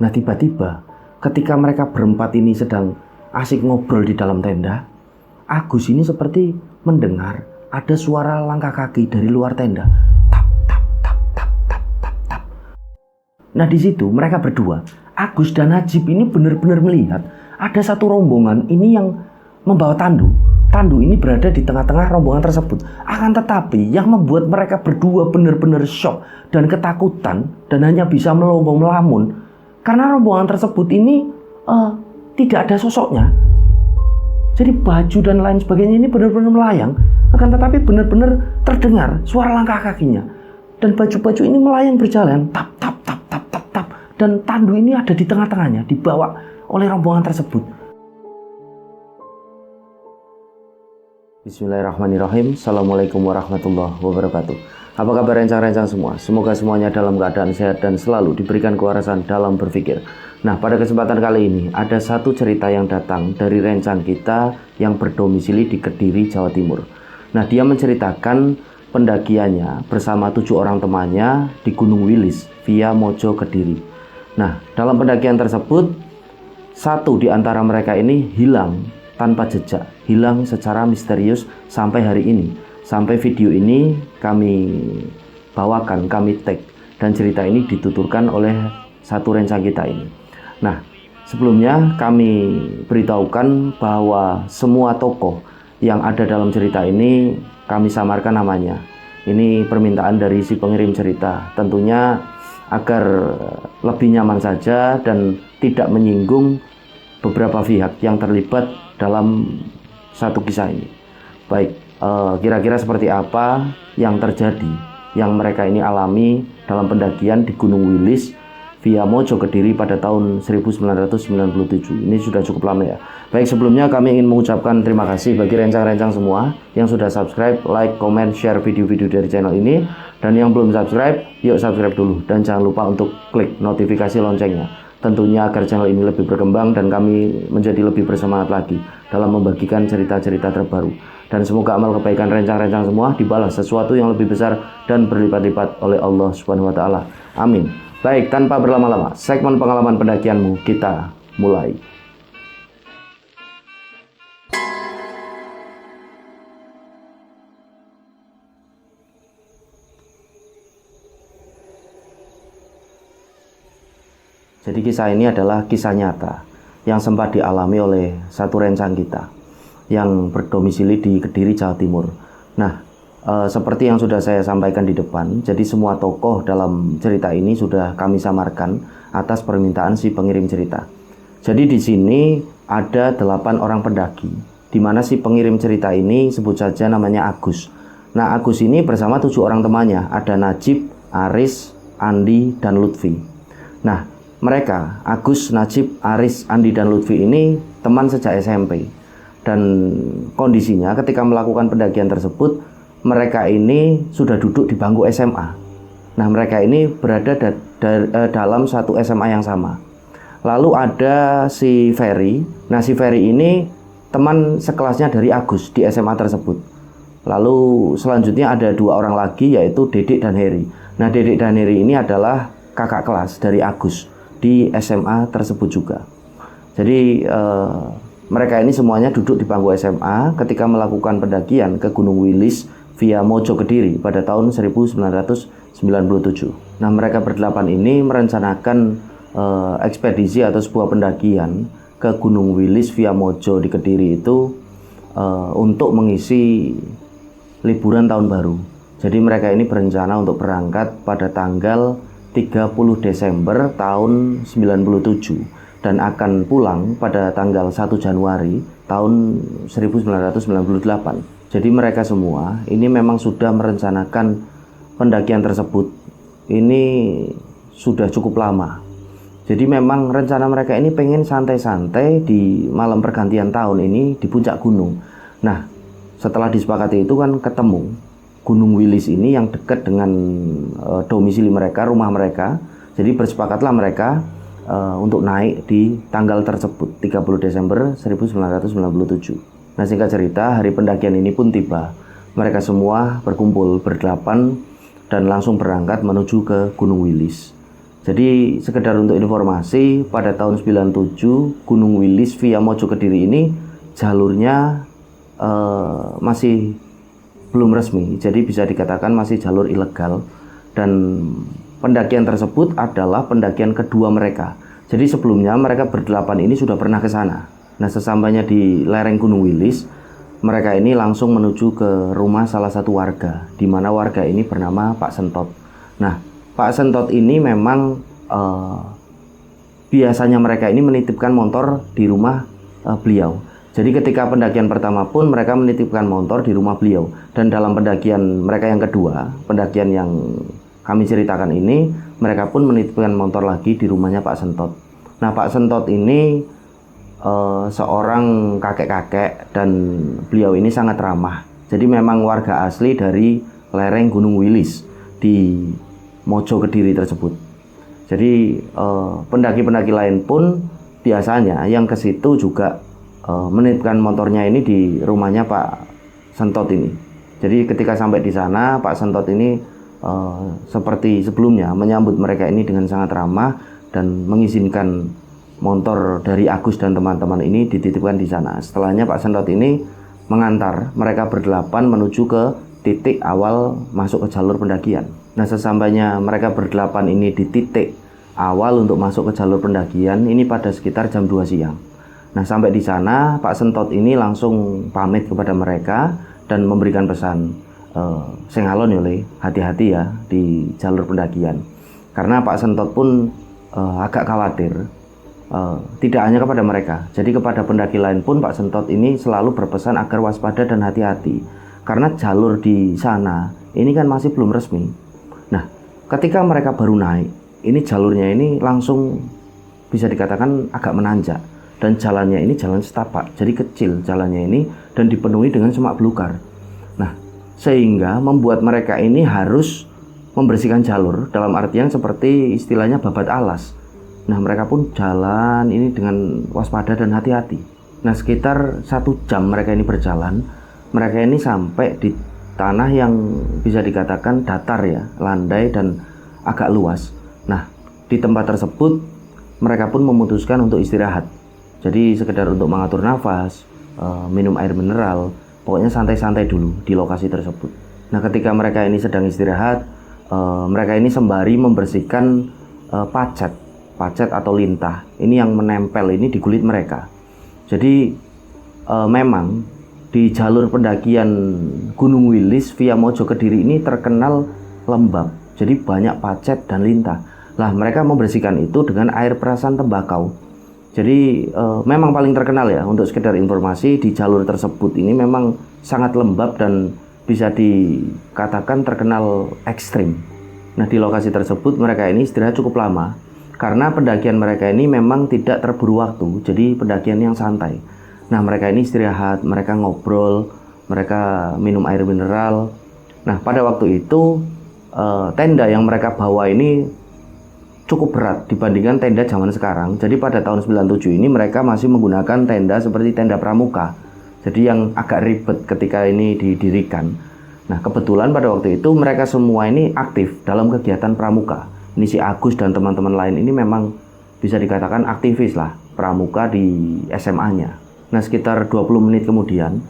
Nah tiba-tiba ketika mereka berempat ini sedang asik ngobrol di dalam tenda, Agus ini seperti mendengar ada suara langkah kaki dari luar tenda. Tap, tap, tap, tap, tap, tap, tap. Nah di situ mereka berdua, Agus dan Najib ini benar-benar melihat ada satu rombongan ini yang membawa tandu. Tandu ini berada di tengah-tengah rombongan tersebut. Akan tetapi yang membuat mereka berdua benar-benar shock dan ketakutan dan hanya bisa melongo melamun karena rombongan tersebut ini tidak ada sosoknya. Jadi baju dan lain sebagainya ini benar-benar melayang, akan tetapi benar-benar terdengar suara langkah kakinya. Dan baju-baju ini melayang berjalan tap tap tap tap tap tap, dan tandu ini ada di tengah-tengahnya dibawa oleh rombongan tersebut. Bismillahirrahmanirrahim. Assalamualaikum warahmatullahi wabarakatuh. Apa kabar rencang-rencang semua? Semoga semuanya dalam keadaan sehat dan selalu diberikan kewarasan dalam berpikir. Nah, pada kesempatan kali ini ada satu cerita yang datang dari rencang kita yang berdomisili di Kediri, Jawa Timur. Nah, dia menceritakan pendakiannya bersama 7 orang temannya di Gunung Wilis via Mojo Kediri. Nah, dalam pendakian tersebut satu di antara mereka ini hilang tanpa jejak, hilang secara misterius sampai hari ini. Sampai video ini kami bawakan, kami tag, dan cerita ini dituturkan oleh satu rencang kita ini. Nah, sebelumnya kami beritahukan bahwa semua tokoh yang ada dalam cerita ini kami samarkan namanya. Ini permintaan dari si pengirim cerita, tentunya agar lebih nyaman saja dan tidak menyinggung beberapa pihak yang terlibat dalam satu kisah ini. Baik, kira-kira seperti apa yang terjadi, yang mereka ini alami dalam pendakian di Gunung Wilis via Mojo Kediri pada tahun 1997. Ini sudah cukup lama ya. Baik, sebelumnya kami ingin mengucapkan terima kasih bagi rencang-rencang semua yang sudah subscribe, like, comment, share video-video dari channel ini. Dan yang belum subscribe, yuk subscribe dulu. Dan jangan lupa untuk klik notifikasi loncengnya. Tentunya agar channel ini lebih berkembang dan kami menjadi lebih bersemangat lagi dalam membagikan cerita-cerita terbaru. Dan semoga amal kebaikan rencang-rencang semua dibalas sesuatu yang lebih besar dan berlipat-lipat oleh Allah Subhanahu wa Ta'ala. Amin. Baik, tanpa berlama-lama, segmen pengalaman pendakianmu kita mulai. Jadi kisah ini adalah kisah nyata yang sempat dialami oleh satu rencang kita yang berdomisili di Kediri, Jawa Timur. Nah, seperti yang sudah saya sampaikan di depan, jadi semua tokoh dalam cerita ini sudah kami samarkan atas permintaan si pengirim cerita. Jadi di sini ada 8 orang pendaki, di mana si pengirim cerita ini sebut saja namanya Agus. Nah, Agus ini bersama 7 orang temannya, ada Najib, Aris, Andi, dan Lutfi. Nah, mereka, Agus, Najib, Aris, Andi, dan Lutfi ini teman sejak SMP. Dan kondisinya ketika melakukan pendakian tersebut, mereka ini sudah duduk di bangku SMA. Nah, mereka ini berada dalam satu SMA yang sama. Lalu ada si Ferry. Nah, si Ferry ini teman sekelasnya dari Agus di SMA tersebut. Lalu selanjutnya ada 2 orang lagi, yaitu Dedek dan Heri. Nah, Dedek dan Heri ini adalah kakak kelas dari Agus di SMA tersebut juga. Jadi mereka ini semuanya duduk di bangku SMA ketika melakukan pendakian ke Gunung Wilis via Mojo Kediri pada tahun 1997. Nah, mereka berdelapan ini merencanakan ekspedisi atau sebuah pendakian ke Gunung Wilis via Mojo di Kediri itu untuk mengisi liburan tahun baru. Jadi mereka ini berencana untuk berangkat pada tanggal 30 Desember tahun 97 dan akan pulang pada tanggal 1 Januari tahun 1998. Jadi mereka semua ini memang sudah merencanakan pendakian tersebut. Ini sudah cukup lama. Jadi memang rencana mereka ini pengen santai-santai di malam pergantian tahun ini di puncak gunung. Nah, setelah disepakati itu kan ketemu Gunung Wilis ini yang dekat dengan domisili mereka, rumah mereka. Jadi bersepakatlah mereka untuk naik di tanggal tersebut, 30 Desember 1997. Nah, singkat cerita, hari pendakian ini pun tiba. Mereka semua berkumpul berdelapan dan langsung berangkat menuju ke Gunung Wilis. Jadi sekedar untuk informasi, pada tahun 97 Gunung Wilis via Mojo Kediri ini jalurnya masih belum resmi, jadi bisa dikatakan masih jalur ilegal, dan pendakian tersebut adalah pendakian kedua mereka. Jadi sebelumnya mereka berdelapan ini sudah pernah ke sana. Nah, sesampainya di lereng Gunung Wilis, mereka ini langsung menuju ke rumah salah satu warga, di mana warga ini bernama Pak Sentot. Nah, Pak Sentot ini memang biasanya mereka ini menitipkan motor di rumah beliau. Jadi ketika pendakian pertama pun mereka menitipkan motor di rumah beliau. Dan dalam pendakian mereka yang kedua, pendakian yang kami ceritakan ini, mereka pun menitipkan motor lagi di rumahnya Pak Sentot. Nah, Pak Sentot ini seorang kakek-kakek dan beliau ini sangat ramah. Jadi memang warga asli dari lereng Gunung Wilis di Mojo Kediri tersebut. Jadi pendaki-pendaki lain pun biasanya yang ke situ juga menitipkan motornya ini di rumahnya Pak Sentot ini. Jadi ketika sampai di sana, Pak Sentot ini seperti sebelumnya menyambut mereka ini dengan sangat ramah dan mengizinkan motor dari Agus dan teman-teman ini dititipkan di sana. Setelahnya Pak Sentot ini mengantar mereka berdelapan menuju ke titik awal masuk ke jalur pendakian. Nah, sesampainya mereka berdelapan ini di titik awal untuk masuk ke jalur pendakian ini pada sekitar jam 2 siang. Nah, sampai di sana Pak Sentot ini langsung pamit kepada mereka dan memberikan pesan, sing alon ya, hati-hati ya di jalur pendakian. Karena Pak Sentot pun agak khawatir, tidak hanya kepada mereka, jadi kepada pendaki lain pun Pak Sentot ini selalu berpesan agar waspada dan hati-hati. Karena jalur di sana ini kan masih belum resmi. Nah, ketika mereka baru naik, ini jalurnya ini langsung bisa dikatakan agak menanjak. Dan jalannya ini jalan setapak, jadi kecil jalannya ini dan dipenuhi dengan semak belukar. Nah, sehingga membuat mereka ini harus membersihkan jalur, dalam artian seperti istilahnya babat alas. Nah, mereka pun jalan ini dengan waspada dan hati-hati. Nah, sekitar 1 jam mereka ini berjalan, mereka ini sampai di tanah yang bisa dikatakan datar ya, landai dan agak luas. Nah, di tempat tersebut mereka pun memutuskan untuk istirahat. Jadi sekedar untuk mengatur nafas, minum air mineral, pokoknya santai-santai dulu di lokasi tersebut. Nah, ketika mereka ini sedang istirahat, mereka ini sembari membersihkan pacet atau lintah ini yang menempel ini di kulit mereka. Jadi memang di jalur pendakian Gunung Wilis via Mojo Kediri ini terkenal lembab, jadi banyak pacet dan lintah. Lah, mereka membersihkan itu dengan air perasan tembakau. Jadi memang paling terkenal ya, untuk sekedar informasi, di jalur tersebut ini memang sangat lembab dan bisa dikatakan terkenal ekstrim. Nah, di lokasi tersebut mereka ini istirahat cukup lama karena pendakian mereka ini memang tidak terburu waktu, jadi pendakian yang santai. Nah, mereka ini istirahat, mereka ngobrol, mereka minum air mineral. Nah, pada waktu itu tenda yang mereka bawa ini cukup berat dibandingkan tenda zaman sekarang. Jadi pada tahun 97 ini mereka masih menggunakan tenda seperti tenda pramuka. Jadi yang agak ribet ketika ini didirikan. Nah, kebetulan pada waktu itu mereka semua ini aktif dalam kegiatan pramuka. Ini si Agus dan teman-teman lain ini memang bisa dikatakan aktivis lah pramuka di SMA-nya. Nah, sekitar 20 menit kemudian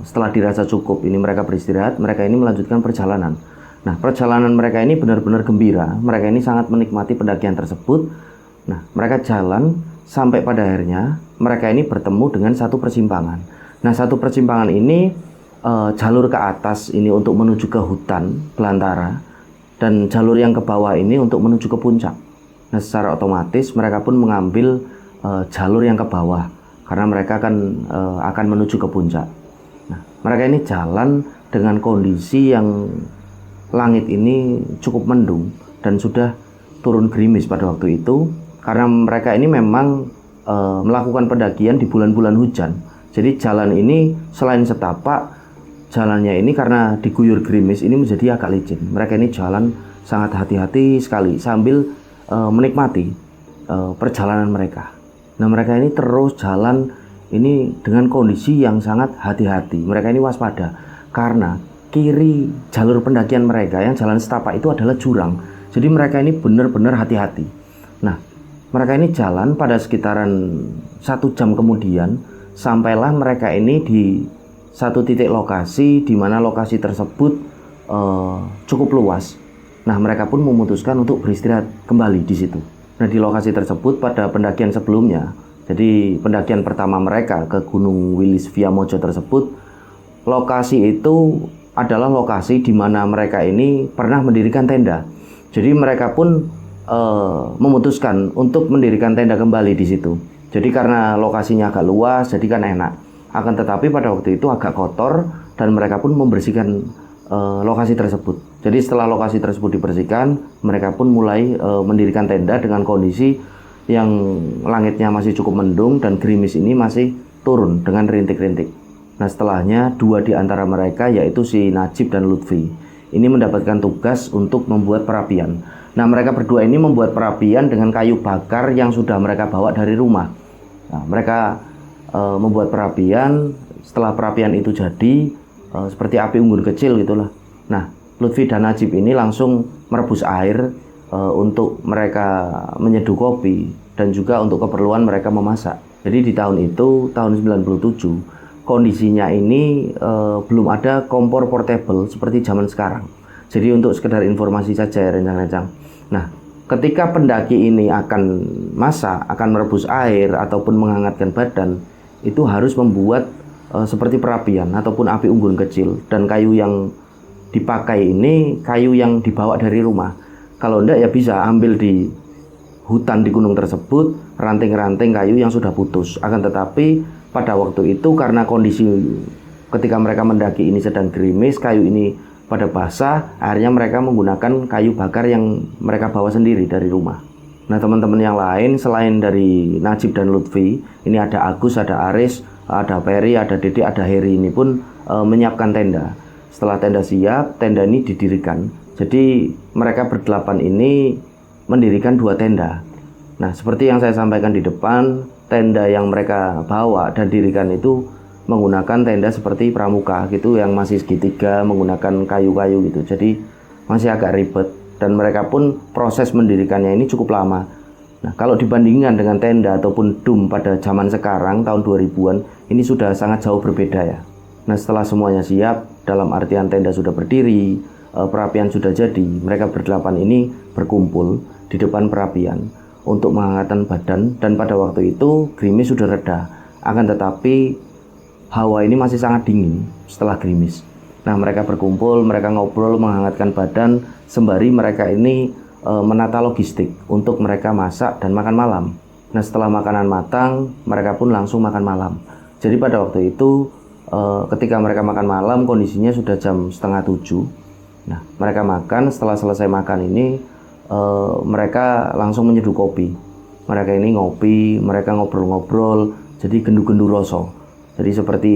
setelah dirasa cukup ini mereka beristirahat, mereka ini melanjutkan perjalanan. Nah, perjalanan mereka ini benar-benar gembira. Mereka ini sangat menikmati pendakian tersebut. Nah, mereka jalan sampai pada akhirnya mereka ini bertemu dengan satu persimpangan. Nah, satu persimpangan ini jalur ke atas ini untuk menuju ke hutan belantara, dan jalur yang ke bawah ini untuk menuju ke puncak. Nah, secara otomatis mereka pun mengambil jalur yang ke bawah karena mereka akan menuju ke puncak. Nah, mereka ini jalan dengan kondisi yang langit ini cukup mendung dan sudah turun gerimis pada waktu itu, karena mereka ini memang melakukan pendakian di bulan-bulan hujan. Jadi jalan ini selain setapak, jalannya ini karena diguyur gerimis ini menjadi agak licin. Mereka ini jalan sangat hati-hati sekali sambil menikmati perjalanan mereka. Nah, mereka ini terus jalan ini dengan kondisi yang sangat hati-hati. Mereka ini waspada karena kiri jalur pendakian mereka yang jalan setapak itu adalah jurang. Jadi mereka ini benar-benar hati-hati. Nah, mereka ini jalan pada sekitaran 1 jam kemudian, sampailah mereka ini di satu titik lokasi di mana lokasi tersebut cukup luas. Nah, mereka pun memutuskan untuk beristirahat kembali di situ. Nah, di lokasi tersebut pada pendakian sebelumnya, jadi pendakian pertama mereka ke Gunung Wilis Via Mojo tersebut, lokasi itu adalah lokasi di mana mereka ini pernah mendirikan tenda. Jadi mereka pun memutuskan untuk mendirikan tenda kembali di situ. Jadi karena lokasinya agak luas, jadi kan enak. Akan tetapi pada waktu itu agak kotor dan mereka pun membersihkan lokasi tersebut. Jadi setelah lokasi tersebut dibersihkan, mereka pun mulai mendirikan tenda dengan kondisi yang langitnya masih cukup mendung dan gerimis ini masih turun dengan rintik-rintik. Nah, setelahnya 2 di antara mereka, yaitu si Najib dan Lutfi, ini mendapatkan tugas untuk membuat perapian. Nah, mereka berdua ini membuat perapian dengan kayu bakar yang sudah mereka bawa dari rumah. Nah, mereka membuat perapian. Setelah perapian itu jadi seperti api unggun kecil gitulah. Nah, Lutfi dan Najib ini langsung merebus air untuk mereka menyeduh kopi dan juga untuk keperluan mereka memasak. Jadi di tahun itu, tahun 97, kondisinya ini belum ada kompor portable seperti zaman sekarang. Jadi untuk sekedar informasi saja ya rencang-rencang. Nah, ketika pendaki ini akan masak, akan merebus air ataupun menghangatkan badan, itu harus membuat seperti perapian ataupun api unggun kecil. Dan kayu yang dipakai ini kayu yang dibawa dari rumah. Kalau enggak ya bisa ambil di hutan di gunung tersebut, ranting-ranting kayu yang sudah putus. Akan tetapi pada waktu itu karena kondisi ketika mereka mendaki ini sedang gerimis, kayu ini pada basah, akhirnya mereka menggunakan kayu bakar yang mereka bawa sendiri dari rumah. Nah, teman-teman yang lain selain dari Najib dan Lutfi, ini ada Agus, ada Aris, ada Peri, ada Dede, ada Heri, ini pun menyiapkan tenda. Setelah tenda siap, tenda ini didirikan. Jadi mereka berdelapan ini mendirikan 2 tenda. Nah, seperti yang saya sampaikan di depan, tenda yang mereka bawa dan dirikan itu menggunakan tenda seperti pramuka gitu, yang masih segitiga, menggunakan kayu-kayu gitu. Jadi masih agak ribet dan mereka pun proses mendirikannya ini cukup lama. Nah, kalau dibandingkan dengan tenda ataupun dum pada zaman sekarang tahun 2000-an, ini sudah sangat jauh berbeda ya. Nah, setelah semuanya siap, dalam artian tenda sudah berdiri, perapian sudah jadi, mereka berdelapan ini berkumpul di depan perapian untuk menghangatkan badan. Dan pada waktu itu gerimis sudah reda, akan tetapi hawa ini masih sangat dingin setelah gerimis. Nah, mereka berkumpul, mereka ngobrol, menghangatkan badan sembari mereka ini menata logistik untuk mereka masak dan makan malam. Nah, setelah makanan matang, mereka pun langsung makan malam. Jadi pada waktu itu ketika mereka makan malam, kondisinya sudah jam 6:30. Nah, mereka makan, setelah selesai makan ini mereka langsung menyeduh kopi. Mereka ini ngopi, mereka ngobrol-ngobrol, jadi gendu-gendu rasa. Jadi seperti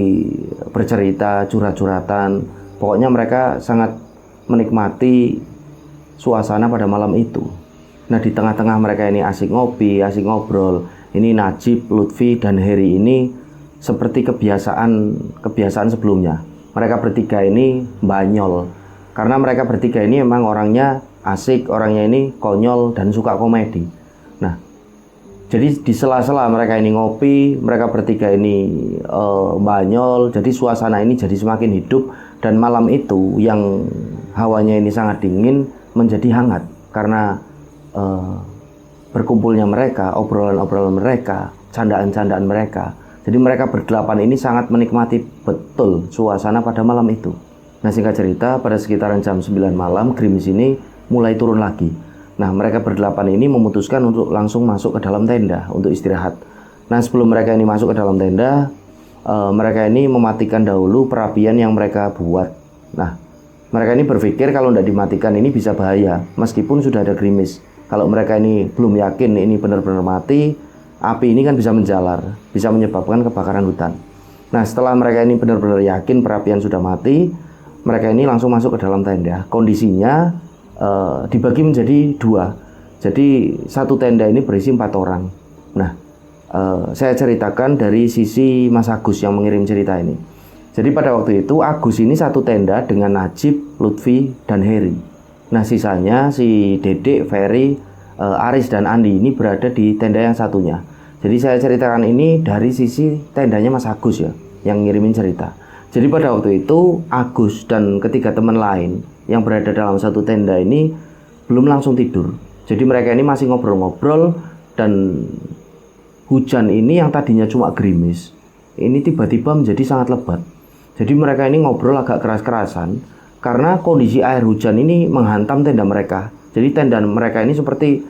bercerita, curhat-curhatan. Pokoknya mereka sangat menikmati suasana pada malam itu. Nah, di tengah-tengah mereka ini asik ngopi, asik ngobrol. Ini Najib, Lutfi, dan Heri ini seperti kebiasaan sebelumnya. Mereka bertiga ini banyol. Karena mereka bertiga ini memang orangnya asik, orangnya ini konyol dan suka komedi. Nah, jadi di sela-sela mereka ini ngopi, mereka bertiga ini banyol, jadi suasana ini jadi semakin hidup. Dan malam itu yang hawanya ini sangat dingin menjadi hangat karena berkumpulnya mereka, obrolan-obrolan mereka, candaan-candaan mereka. Jadi mereka berdelapan ini sangat menikmati betul suasana pada malam itu. Nah, singkat cerita, pada sekitaran jam 9 malam gerimis ini mulai turun lagi. Nah, mereka berdelapan ini memutuskan untuk langsung masuk ke dalam tenda untuk istirahat. Nah, sebelum mereka ini masuk ke dalam tenda, mereka ini mematikan dahulu perapian yang mereka buat. Nah, mereka ini berpikir kalau tidak dimatikan ini bisa bahaya, meskipun sudah ada gerimis. Kalau mereka ini belum yakin ini benar-benar mati, api ini kan bisa menjalar, bisa menyebabkan kebakaran hutan. Nah, setelah mereka ini benar-benar yakin perapian sudah mati, mereka ini langsung masuk ke dalam tenda. Kondisinya dibagi menjadi 2. Jadi satu tenda ini berisi 4 orang. Nah, saya ceritakan dari sisi Mas Agus yang mengirim cerita ini. Jadi pada waktu itu Agus ini satu tenda dengan Najib, Lutfi, dan Heri. Nah sisanya si Dedek, Ferry, Aris dan Andi ini berada di tenda yang satunya. Jadi saya ceritakan ini dari sisi tendanya Mas Agus ya, yang ngirimin cerita. Jadi pada waktu itu Agus dan ketiga teman lain yang berada dalam satu tenda ini belum langsung tidur. Jadi mereka ini masih ngobrol-ngobrol, dan hujan ini yang tadinya cuma gerimis, ini tiba-tiba menjadi sangat lebat. Jadi mereka ini ngobrol agak keras-kerasan karena kondisi air hujan ini menghantam tenda mereka. Jadi tenda mereka ini seperti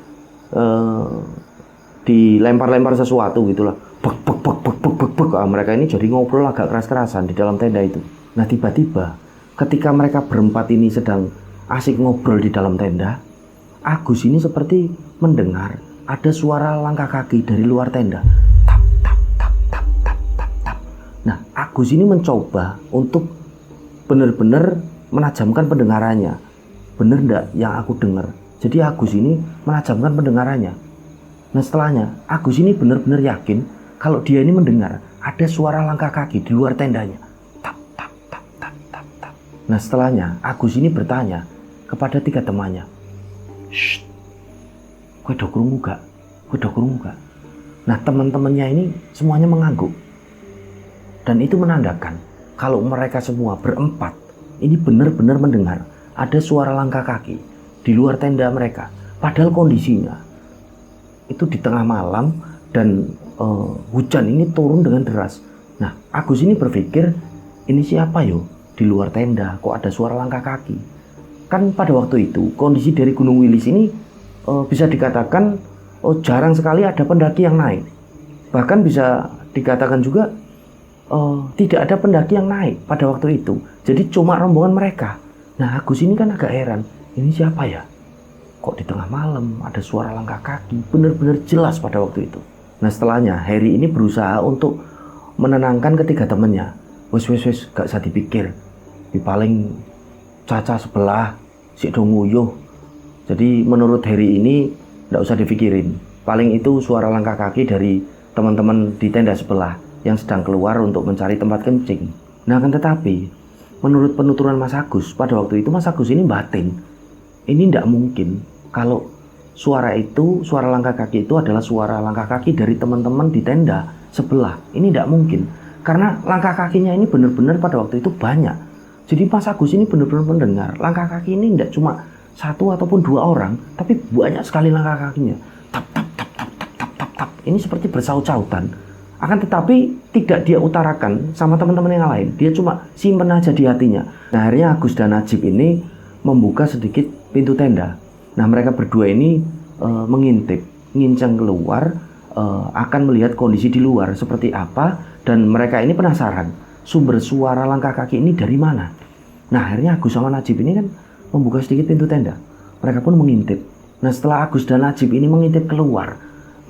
dilempar-lempar sesuatu gitulah. Bek bek bek bek bek bek bek. Mereka ini jadi ngobrol agak keras-kerasan di dalam tenda itu. Nah tiba-tiba ketika mereka berempat ini sedang asik ngobrol di dalam tenda, Agus ini seperti mendengar ada suara langkah kaki dari luar tenda. Tap tap tap tap tap tap tap. Nah Agus ini mencoba untuk benar-benar menajamkan pendengarannya. Bener ndak yang aku dengar? Jadi Agus ini menajamkan pendengarannya. Nah setelahnya Agus ini benar-benar yakin kalau dia ini mendengar ada suara langkah kaki di luar tendanya. Tap tap tap tap tap tap. Nah setelahnya Agus ini bertanya kepada tiga temannya, "Shh, kowe do krungu gak? Kowe do krungu gak?" Nah teman-temannya ini semuanya mengangguk. Dan itu menandakan kalau mereka semua berempat ini benar-benar mendengar ada suara langkah kaki di luar tenda mereka. Padahal kondisinya itu di tengah malam dan hujan ini turun dengan deras. Nah Agus ini berpikir, ini siapa yo di luar tenda kok ada suara langkah kaki. Kan pada waktu itu kondisi dari Gunung Wilis ini bisa dikatakan jarang sekali ada pendaki yang naik. Bahkan bisa dikatakan juga tidak ada pendaki yang naik pada waktu itu. Jadi cuma rombongan mereka. Nah Agus ini kan agak heran, ini siapa ya? Kok di tengah malam ada suara langkah kaki? Benar-benar jelas pada waktu itu. Nah setelahnya Harry ini berusaha untuk menenangkan ketiga temannya. Wes gak usah dipikir, di paling Caca sebelah si donguyuh. Jadi menurut Harry ini gak usah dipikirin, paling itu suara langkah kaki dari teman-teman di tenda sebelah yang sedang keluar untuk mencari tempat kencing. Nah kan tetapi menurut penuturan Mas Agus pada waktu itu, Mas Agus ini batin, ini tidak mungkin kalau suara langkah kaki itu adalah suara langkah kaki dari teman-teman di tenda sebelah. Ini tidak mungkin karena langkah kakinya ini benar-benar pada waktu itu banyak. Jadi Mas Agus ini benar-benar mendengar langkah kaki ini tidak cuma satu ataupun dua orang, tapi banyak sekali langkah kakinya. Tap tap tap tap tap tap tap tap. Ini seperti bersaut-sautan. Akan tetapi tidak dia utarakan sama teman-teman yang lain. Dia cuma simpen aja di hatinya. Nah akhirnya Agus dan Najib ini membuka sedikit pintu tenda. Nah mereka berdua ini mengintip, ngincang keluar, akan melihat kondisi di luar seperti apa. Dan mereka ini penasaran sumber suara langkah kaki ini dari mana. Nah akhirnya Agus sama Najib ini kan membuka sedikit pintu tenda. Mereka pun mengintip. Nah setelah Agus dan Najib ini mengintip keluar,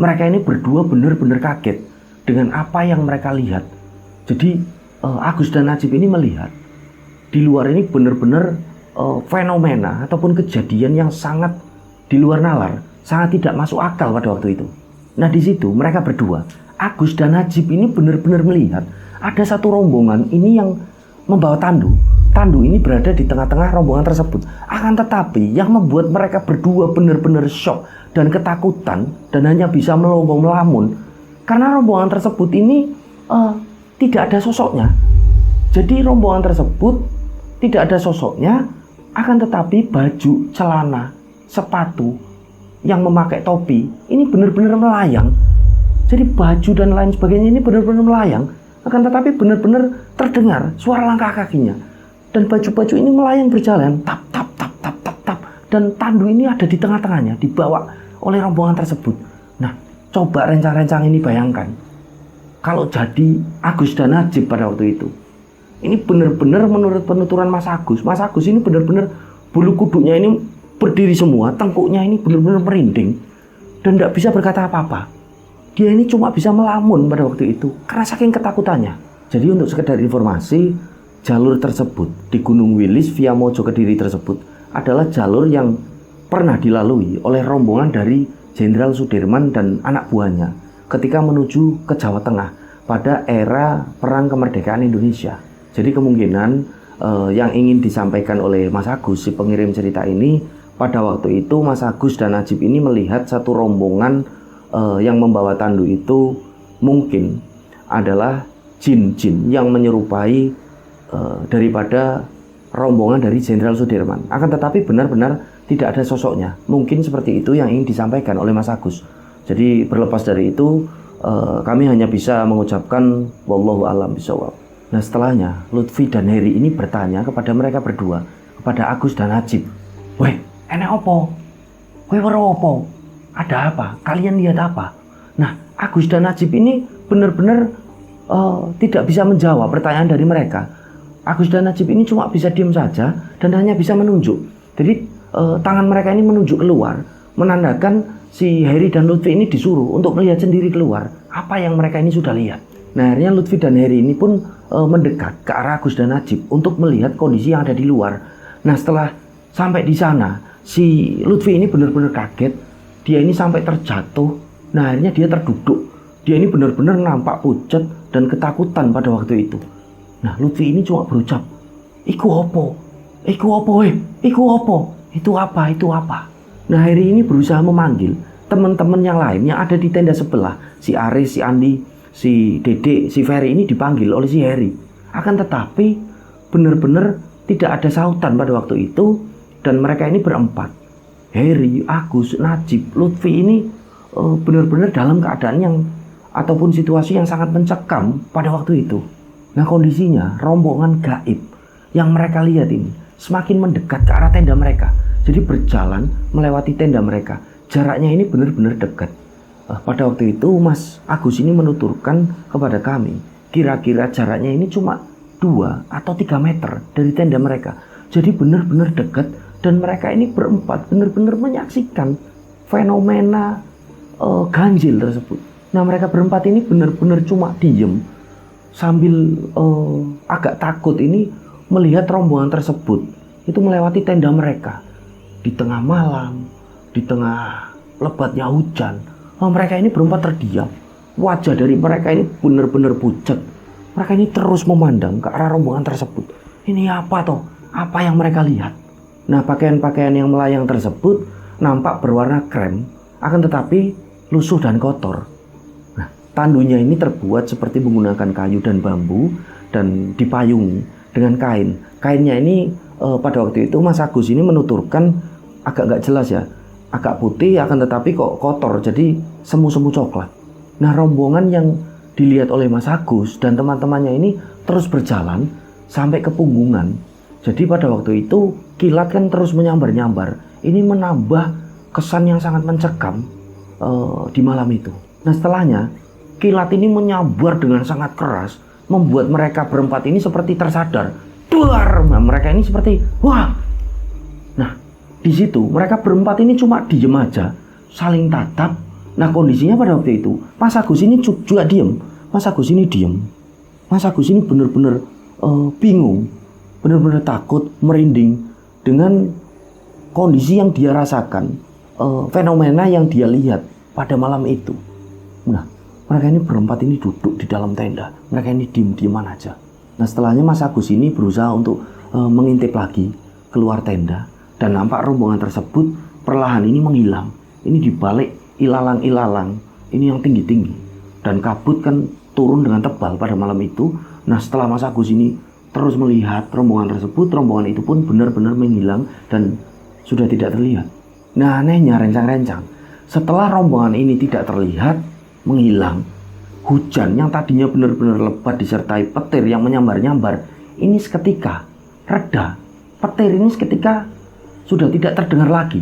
mereka ini berdua benar-benar kaget dengan apa yang mereka lihat. Jadi Agus dan Najib ini melihat di luar ini benar-benar fenomena ataupun kejadian yang sangat di luar nalar, sangat tidak masuk akal pada waktu itu. Nah di situ mereka berdua, Agus dan Najib ini benar-benar melihat ada satu rombongan ini yang membawa tandu. Tandu ini berada di tengah-tengah rombongan tersebut. Akan tetapi yang membuat mereka berdua benar-benar shock dan ketakutan dan hanya bisa melongo melamun karena rombongan tersebut ini tidak ada sosoknya. Jadi rombongan tersebut tidak ada sosoknya, akan tetapi baju, celana, sepatu yang memakai topi ini benar-benar melayang. Jadi baju dan lain sebagainya ini benar-benar melayang, akan tetapi benar-benar terdengar suara langkah kakinya. Dan baju-baju ini melayang berjalan, tap tap tap tap tap tap. Dan tandu ini ada di tengah-tengahnya, dibawa oleh rombongan tersebut. Nah, coba rencang-rencang ini bayangkan, kalau jadi Agus dan Najib pada waktu itu, ini benar-benar menurut penuturan Mas Agus ini benar-benar bulu kuduknya ini berdiri semua, tengkuknya ini benar-benar merinding dan tidak bisa berkata apa-apa. Dia ini cuma bisa melamun pada waktu itu karena saking ketakutannya. Jadi untuk sekedar informasi, jalur tersebut di Gunung Wilis via Mojo Kediri tersebut adalah jalur yang pernah dilalui oleh rombongan dari Jenderal Sudirman dan anak buahnya ketika menuju ke Jawa Tengah pada era Perang Kemerdekaan Indonesia. Jadi kemungkinan yang ingin disampaikan oleh Mas Agus, si pengirim cerita ini, pada waktu itu Mas Agus dan Najib ini melihat satu rombongan yang membawa tandu itu mungkin adalah jin-jin yang menyerupai daripada rombongan dari Jenderal Sudirman. Akan tetapi benar-benar tidak ada sosoknya. Mungkin seperti itu yang ingin disampaikan oleh Mas Agus. Jadi berlepas dari itu, kami hanya bisa mengucapkan wallahu a'lam bishawab. Nah setelahnya Lutfi dan Heri ini bertanya kepada mereka berdua, kepada Agus dan Najib, "Weh, enek opo? Weh, weruh opo? Ada apa? Kalian lihat apa?" Nah Agus dan Najib ini benar-benar tidak bisa menjawab pertanyaan dari mereka. Agus dan Najib ini cuma bisa diam saja dan hanya bisa menunjuk. Jadi tangan mereka ini menunjuk keluar, menandakan si Heri dan Lutfi ini disuruh untuk melihat sendiri keluar apa yang mereka ini sudah lihat. Nah akhirnya Lutfi dan Heri ini pun mendekat ke arah Agus dan Najib untuk melihat kondisi yang ada di luar. Nah setelah sampai di sana, si Lutfi ini benar-benar kaget. Dia ini sampai terjatuh. Nah akhirnya dia terduduk. Dia ini benar-benar nampak pucat dan ketakutan pada waktu itu. Nah Lutfi ini cuma berucap, "Iku opo? Iku opo Iku opo? Itu apa? Itu apa?" Nah Heri ini berusaha memanggil teman-teman yang lain yang ada di tenda sebelah. Si Aris, si Andi, si Dede, si Ferry ini dipanggil oleh si Heri. Akan tetapi benar-benar tidak ada sautan pada waktu itu. Dan mereka ini berempat, Heri, Agus, Najib, Lutfi ini benar-benar dalam keadaan yang ataupun situasi yang sangat mencekam pada waktu itu. Nah kondisinya rombongan gaib yang mereka lihat ini semakin mendekat ke arah tenda mereka. Jadi berjalan melewati tenda mereka. Jaraknya ini benar-benar dekat. Pada waktu itu Mas Agus ini menuturkan kepada kami, kira-kira jaraknya ini cuma 2 atau 3 meter dari tenda mereka. Jadi benar-benar dekat dan mereka ini berempat benar-benar menyaksikan fenomena ganjil tersebut. Nah mereka berempat ini benar-benar cuma diem sambil agak takut ini melihat rombongan tersebut itu melewati tenda mereka. Di tengah malam, di tengah lebatnya hujan, mereka ini berempat terdiam. Wajah dari mereka ini benar-benar pucat. Mereka ini terus memandang ke arah rombongan tersebut. Ini apa toh? Apa yang mereka lihat? Nah pakaian-pakaian yang melayang tersebut nampak berwarna krem, akan tetapi lusuh dan kotor. Nah tandunya ini terbuat seperti menggunakan kayu dan bambu dan dipayungi dengan kain. Kainnya ini pada waktu itu Mas Agus ini menuturkan agak nggak jelas ya, agak putih akan tetapi kok kotor, jadi semu-semu coklat. Nah rombongan yang dilihat oleh Mas Agus dan teman-temannya ini terus berjalan sampai ke Punggungan. Jadi pada waktu itu kilat kan terus menyambar-nyambar. Ini menambah kesan yang sangat mencekam di malam itu. Nah setelahnya kilat ini menyambar dengan sangat keras, membuat mereka berempat ini seperti tersadar. Duar, nah, mereka ini seperti wah. Nah di situ mereka berempat ini cuma diem aja, saling tatap. Nah kondisinya pada waktu itu Mas Agus ini juga diem. Mas Agus ini diem. Mas Agus ini benar-benar bingung, benar-benar takut, merinding dengan kondisi yang dia rasakan, fenomena yang dia lihat pada malam itu. Nah mereka ini berempat ini duduk di dalam tenda. Mereka ini diem-dieman aja. Nah setelahnya Mas Agus ini berusaha untuk mengintip lagi keluar tenda. Dan nampak rombongan tersebut perlahan ini menghilang. Ini dibalik ilalang-ilalang. Ini yang tinggi-tinggi. Dan kabut kan turun dengan tebal pada malam itu. Nah setelah Mas Agus ini terus melihat rombongan tersebut, rombongan itu pun benar-benar menghilang dan sudah tidak terlihat. Nah anehnya rencang-rencang, setelah rombongan ini tidak terlihat, menghilang, hujan yang tadinya benar-benar lebat disertai petir yang menyambar-nyambar, ini seketika reda. Petir ini seketika sudah tidak terdengar lagi.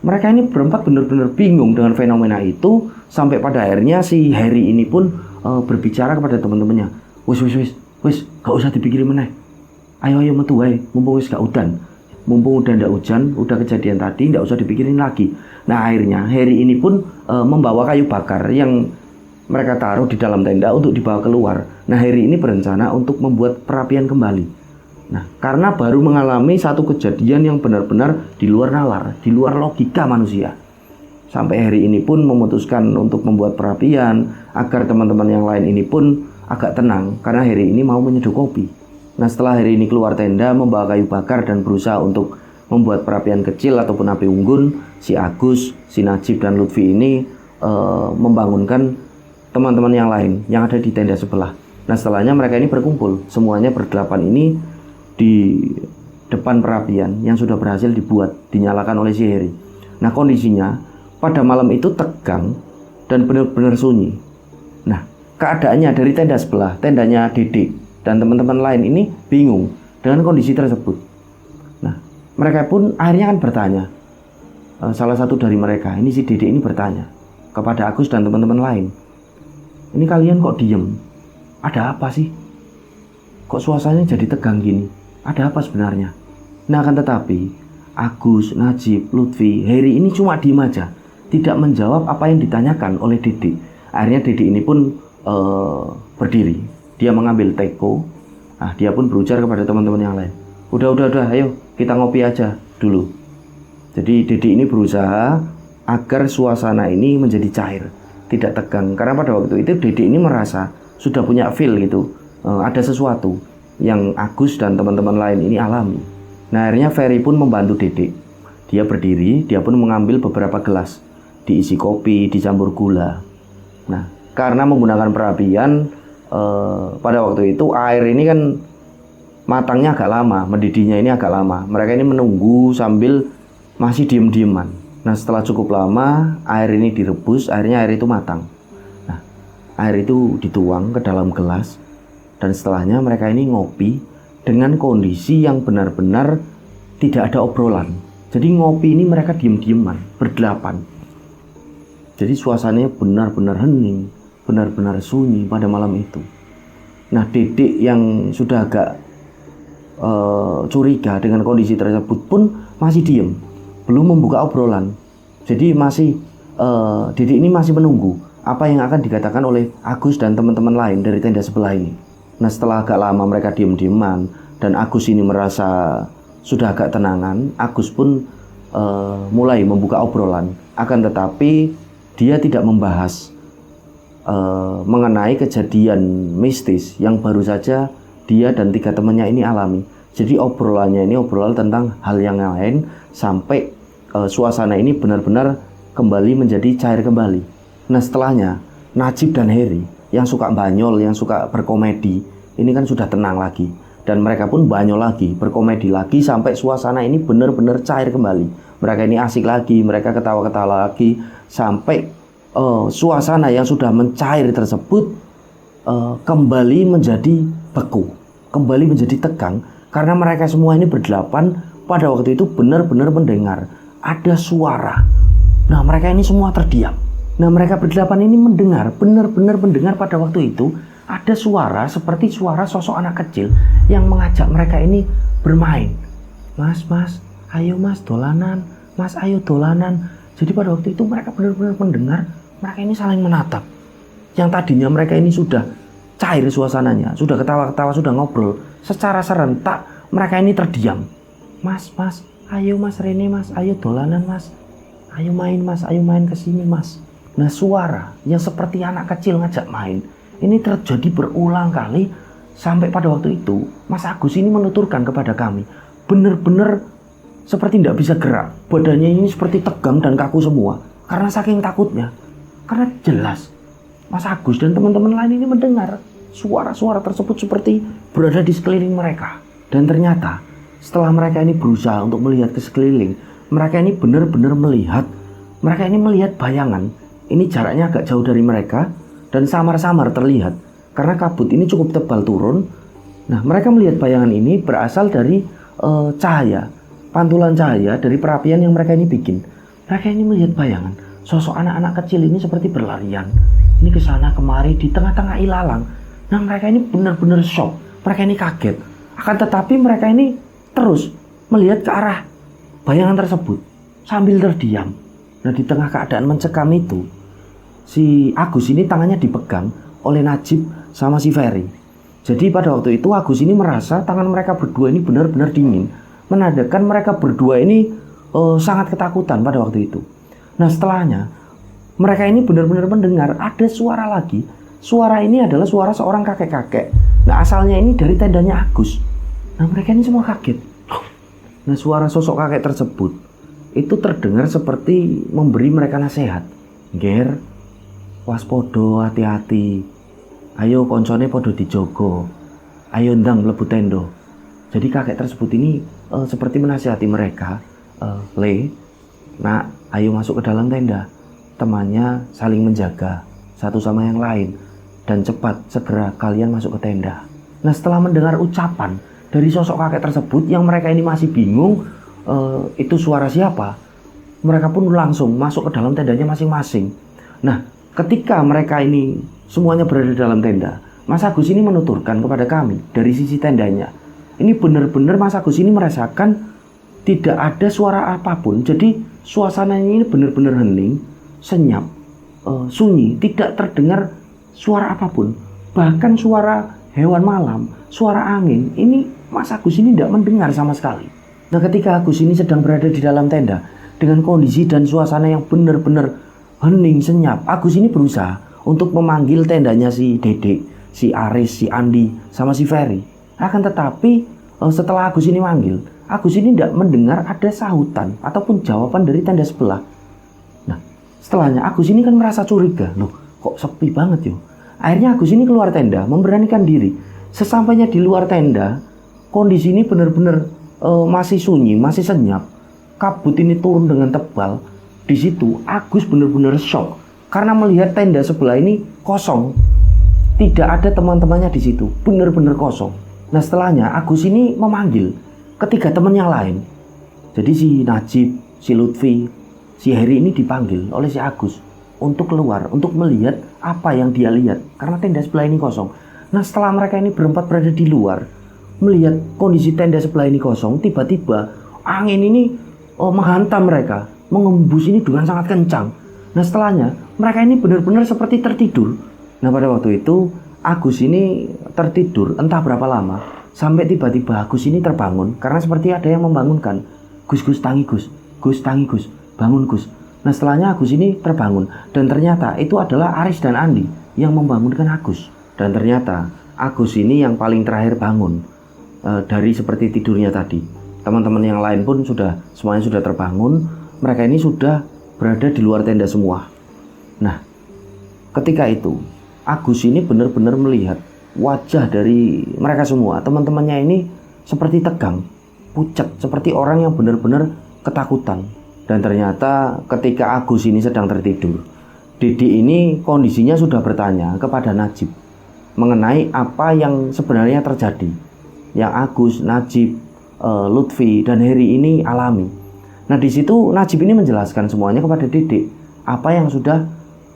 Mereka ini berempat benar-benar bingung dengan fenomena itu. Sampai pada akhirnya si Heri ini pun berbicara kepada teman-temannya, wis, gak usah dipikirin meneh. Ayo metu wae, mumpung wis gak udan. Mumpung udah ndak hujan, udah kejadian tadi, ndak usah dipikirin lagi. Nah akhirnya Heri ini pun membawa kayu bakar yang mereka taruh di dalam tenda untuk dibawa keluar. Nah Heri ini berencana untuk membuat perapian kembali. Nah, karena baru mengalami satu kejadian yang benar-benar di luar nalar, di luar logika manusia. Sampai Heri ini pun memutuskan untuk membuat perapian agar teman-teman yang lain ini pun agak tenang karena Heri ini mau menyeduh kopi. Nah, setelah Heri ini keluar tenda membawa kayu bakar dan berusaha untuk membuat perapian kecil ataupun api unggun. Si Agus, si Najib dan Lutfi ini membangunkan teman-teman yang lain yang ada di tenda sebelah. Nah setelahnya mereka ini berkumpul, semuanya berdelapan ini di depan perapian yang sudah berhasil dibuat, dinyalakan oleh si Heri. Nah kondisinya pada malam itu tegang dan benar-benar sunyi. Nah keadaannya dari tenda sebelah, tendanya Dedek dan teman-teman lain ini bingung dengan kondisi tersebut. Nah mereka pun akhirnya kan bertanya, salah satu dari mereka, ini si Dedek ini bertanya kepada Agus dan teman-teman lain, ini kalian kok diem? Ada apa sih? Kok suasananya jadi tegang gini? Ada apa sebenarnya? Nah akan tetapi Agus, Najib, Lutfi, Heri ini cuma diem aja, tidak menjawab apa yang ditanyakan oleh Dedek. Akhirnya Dedek ini pun berdiri, dia mengambil teko. Nah, dia pun berujar kepada teman-teman yang lain, udah, ayo kita ngopi aja dulu. Jadi Dedek ini berusaha agar suasana ini menjadi cair, tidak tegang. Karena pada waktu itu Dedek ini merasa sudah punya feel gitu, ada sesuatu yang Agus dan teman-teman lain ini alami. Nah akhirnya Ferry pun membantu Dedek. Dia berdiri, dia pun mengambil beberapa gelas, diisi kopi, dicampur gula. Nah karena menggunakan perapian, pada waktu itu air ini kan matangnya agak lama, mendidihnya ini agak lama. Mereka ini menunggu sambil masih diem-dieman. Nah setelah cukup lama air ini direbus, akhirnya air itu matang. Nah air itu dituang ke dalam gelas, dan setelahnya mereka ini ngopi dengan kondisi yang benar-benar tidak ada obrolan. Jadi ngopi ini mereka diem-dieman berdelapan. Jadi suasananya benar-benar hening, benar-benar sunyi pada malam itu. Nah Dedek yang sudah agak curiga dengan kondisi tersebut pun masih diem, belum membuka obrolan. Jadi masih Dedek ini masih menunggu apa yang akan dikatakan oleh Agus dan teman-teman lain dari tenda sebelah ini. Nah setelah agak lama mereka diem-dieman dan Agus ini merasa sudah agak tenangan, Agus pun mulai membuka obrolan. Akan tetapi dia tidak membahas mengenai kejadian mistis yang baru saja dia dan 3 temannya ini alami. Jadi obrolannya ini obrolan tentang hal yang lain sampai suasana ini benar-benar kembali menjadi cair kembali. Nah setelahnya Najib dan Heri yang suka banyol, yang suka berkomedi, ini kan sudah tenang lagi. Dan mereka pun banyol lagi, berkomedi lagi sampai suasana ini benar-benar cair kembali. Mereka ini asik lagi, mereka ketawa-ketawa lagi sampai suasana yang sudah mencair tersebut kembali menjadi beku, kembali menjadi tegang. Karena mereka semua ini berdelapan pada waktu itu benar-benar mendengar ada suara. Nah mereka ini semua terdiam. Nah mereka berdelapan ini mendengar, benar-benar mendengar pada waktu itu ada suara seperti suara sosok anak kecil yang mengajak mereka ini bermain. Mas, ayo mas dolanan, mas ayo dolanan. Jadi pada waktu itu mereka benar-benar mendengar, mereka ini saling menatap. Yang tadinya mereka ini sudah cair suasananya, sudah ketawa-ketawa, sudah ngobrol, secara serentak mereka ini terdiam. Mas, ayo mas Rene mas, ayo dolanan mas, ayo main kesini mas. Nah suara yang seperti anak kecil ngajak main ini terjadi berulang kali sampai pada waktu itu Mas Agus ini menuturkan kepada kami benar-benar seperti tidak bisa gerak, badannya ini seperti tegang dan kaku semua karena saking takutnya. Karena jelas Mas Agus dan teman-teman lain ini mendengar suara-suara tersebut seperti berada di sekeliling mereka. Dan ternyata setelah mereka ini berusaha untuk melihat ke sekeliling, mereka ini benar-benar melihat, mereka ini melihat bayangan. Ini jaraknya agak jauh dari mereka dan samar-samar terlihat karena kabut ini cukup tebal turun. Nah mereka melihat bayangan ini berasal dari cahaya, pantulan cahaya dari perapian yang mereka ini bikin. Mereka ini melihat bayangan sosok anak-anak kecil ini seperti berlarian, ini ke sana kemari di tengah-tengah ilalang. Nah mereka ini benar-benar shock, mereka ini kaget. Akan tetapi mereka ini terus melihat ke arah bayangan tersebut sambil terdiam. Nah di tengah keadaan mencekam itu, si Agus ini tangannya dipegang oleh Najib sama si Ferry. Jadi pada waktu itu Agus ini merasa tangan mereka berdua ini benar-benar dingin, menandakan mereka berdua ini sangat ketakutan pada waktu itu. Nah setelahnya mereka ini benar-benar mendengar ada suara lagi. Suara ini adalah suara seorang kakek-kakek. Nah asalnya ini dari tendanya Agus. Nah mereka ini semua kaget. Nah, suara sosok kakek tersebut itu terdengar seperti memberi mereka nasihat. Ger, waspodo, hati-hati. Ayo koncone podo dijogo. Ayo ndang mlebu tendo. Jadi kakek tersebut ini seperti menasihati mereka. Nak, ayo masuk ke dalam tenda. Temannya saling menjaga satu sama yang lain. Dan cepat, segera kalian masuk ke tenda. Nah, setelah mendengar ucapan dari sosok kakek tersebut yang mereka ini masih bingung itu suara siapa, mereka pun langsung masuk ke dalam tendanya masing-masing. Nah, ketika mereka ini semuanya berada dalam tenda, Mas Agus ini menuturkan kepada kami dari sisi tendanya, ini benar-benar Mas Agus ini merasakan tidak ada suara apapun. Jadi suasananya ini benar-benar hening, senyap, sunyi, tidak terdengar suara apapun. Bahkan suara hewan malam, suara angin, ini Mas Agus ini tidak mendengar sama sekali. Nah, ketika Agus ini sedang berada di dalam tenda dengan kondisi dan suasana yang benar-benar hening, senyap, Agus ini berusaha untuk memanggil tendanya si Dedek, si Aris, si Andi, sama si Ferry. Akan tetapi setelah Agus ini manggil, Agus ini tidak mendengar ada sahutan ataupun jawaban dari tenda sebelah. Nah, setelahnya Agus ini kan merasa curiga, loh kok sepi banget yo. Akhirnya Agus ini keluar tenda, memberanikan diri. Sesampainya di luar tenda, kondisi ini benar-benar masih sunyi, masih senyap. Kabut ini turun dengan tebal. Di situ Agus benar-benar shock karena melihat tenda sebelah ini kosong. Tidak ada teman-temannya di situ, benar-benar kosong. Nah, setelahnya Agus ini memanggil ketiga teman yang lain. Jadi si Najib, si Lutfi, si Heri ini dipanggil oleh si Agus untuk keluar, untuk melihat apa yang dia lihat karena tenda sebelah ini kosong. Nah, setelah mereka ini berempat berada di luar melihat kondisi tenda sebelah ini kosong, tiba-tiba angin ini menghantam mereka, mengembus ini dengan sangat kencang. Nah, setelahnya mereka ini benar-benar seperti tertidur. Nah, pada waktu itu Agus ini tertidur entah berapa lama sampai tiba-tiba Agus ini terbangun karena seperti ada yang membangunkan. Gus, tangi Gus, tangi Gus, bangun Gus. Nah, setelahnya Agus ini terbangun dan ternyata itu adalah Aris dan Andi yang membangunkan Agus. Dan ternyata Agus ini yang paling terakhir bangun dari seperti tidurnya tadi. Teman-teman yang lain pun semuanya sudah terbangun. Mereka ini sudah berada di luar tenda semua. Nah, ketika itu Agus ini benar-benar melihat wajah dari mereka semua. Teman-temannya ini seperti tegang, pucat, seperti orang yang benar-benar ketakutan. Dan ternyata ketika Agus ini sedang tertidur, Dede ini kondisinya sudah bertanya kepada Najib mengenai apa yang sebenarnya terjadi, yang Agus, Najib, Lutfi, dan Heri ini alami. Nah, di situ Najib ini menjelaskan semuanya kepada Dede apa yang sudah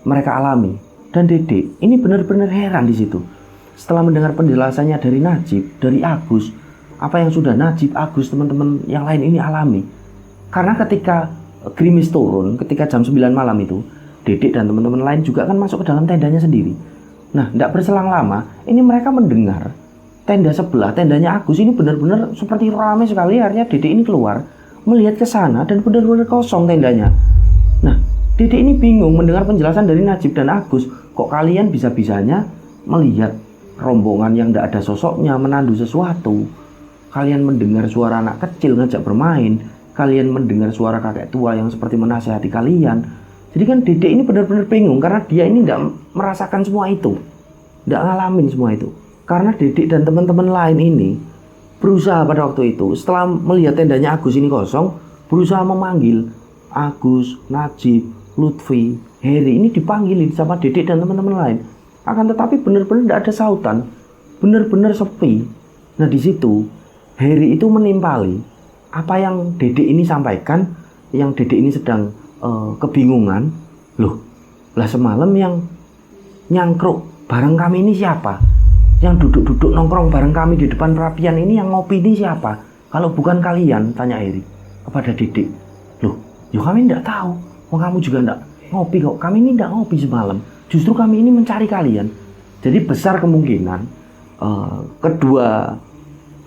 mereka alami. Dan Dede ini benar-benar heran di situ. Setelah mendengar penjelasannya dari Najib, dari Agus, apa yang sudah Najib, Agus, teman-teman yang lain ini alami. Karena ketika gerimis turun, ketika jam 9 malam itu, Dedek dan teman-teman lain juga kan masuk ke dalam tendanya sendiri. Nah, tidak berselang lama, ini mereka mendengar tenda sebelah, tendanya Agus ini benar-benar seperti ramai sekali. Akhirnya Dedek ini keluar, melihat ke sana dan benar-benar kosong tendanya. Nah, Dedek ini bingung mendengar penjelasan dari Najib dan Agus. Kok kalian bisa-bisanya melihat rombongan yang tidak ada sosoknya menandu sesuatu? Kalian mendengar suara anak kecil ngajak bermain. Kalian mendengar suara kakek tua yang seperti menasihati kalian. Jadi kan Dedek ini benar-benar bingung karena dia ini tidak merasakan semua itu, tidak ngalamin semua itu. Karena Dedek dan teman-teman lain ini berusaha pada waktu itu setelah melihat tendanya Agus ini kosong, berusaha memanggil Agus, Najib, Lutfi, Heri ini dipanggilin sama Dedek dan teman-teman lain. Akan tetapi benar-benar tidak ada sautan, benar-benar sepi. Nah, di situ Heri itu menimpali apa yang Dedek ini sampaikan, yang Dedek ini sedang kebingungan. Loh, lah semalam yang nyangkruk bareng kami ini siapa? Yang duduk-duduk nongkrong bareng kami di depan perapian ini, yang ngopi ini siapa? Kalau bukan kalian, tanya Heri kepada Dedek. Loh, ya kami tidak tahu. Oh, kamu juga tidak ngopi kok. Kami ini tidak ngopi semalam. Justru kami ini mencari kalian. Jadi besar kemungkinan kedua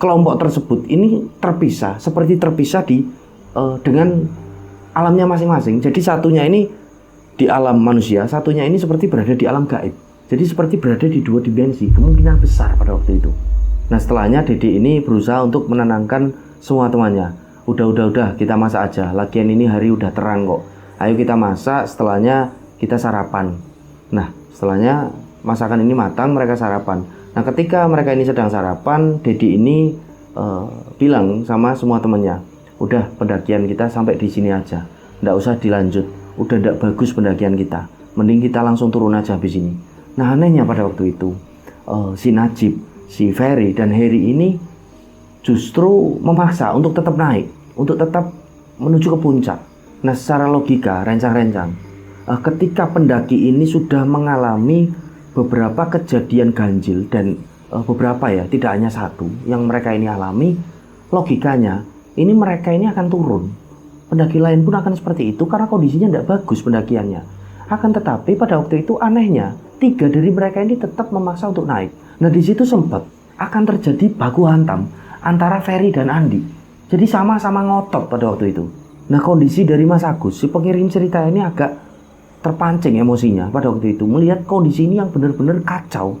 kelompok tersebut ini terpisah, seperti terpisah dengan alamnya masing-masing. Jadi satunya ini di alam manusia, satunya ini seperti berada di alam gaib. Jadi seperti berada di dua dimensi, kemungkinan besar pada waktu itu. Nah, setelahnya Dedek ini berusaha untuk menenangkan semua temannya. Udah, kita masak aja. Lagian ini hari udah terang kok. Ayo kita masak, setelahnya kita sarapan. Nah, setelahnya masakan ini matang, mereka sarapan. Nah, ketika mereka ini sedang sarapan, Dedi ini bilang sama semua temannya, udah pendakian kita sampai di sini aja. Nggak usah dilanjut. Udah nggak bagus pendakian kita. Mending kita langsung turun aja habis ini. Nah, anehnya pada waktu itu, si Najib, si Ferry, dan Harry ini justru memaksa untuk tetap naik, untuk tetap menuju ke puncak. Nah, secara logika, rencang-rencang, ketika pendaki ini sudah mengalami beberapa kejadian ganjil dan beberapa ya, tidak hanya satu yang mereka ini alami, logikanya ini mereka ini akan turun. Pendaki lain pun akan seperti itu karena kondisinya tidak bagus pendakiannya. Akan tetapi pada waktu itu anehnya, 3 dari mereka ini tetap memaksa untuk naik. Nah, di situ sempat akan terjadi baku hantam antara Ferry dan Andi. Jadi sama-sama ngotot pada waktu itu. Nah, kondisi dari Mas Agus, si pengirim cerita ini agak terpancing emosinya pada waktu itu melihat kondisi ini yang benar-benar kacau.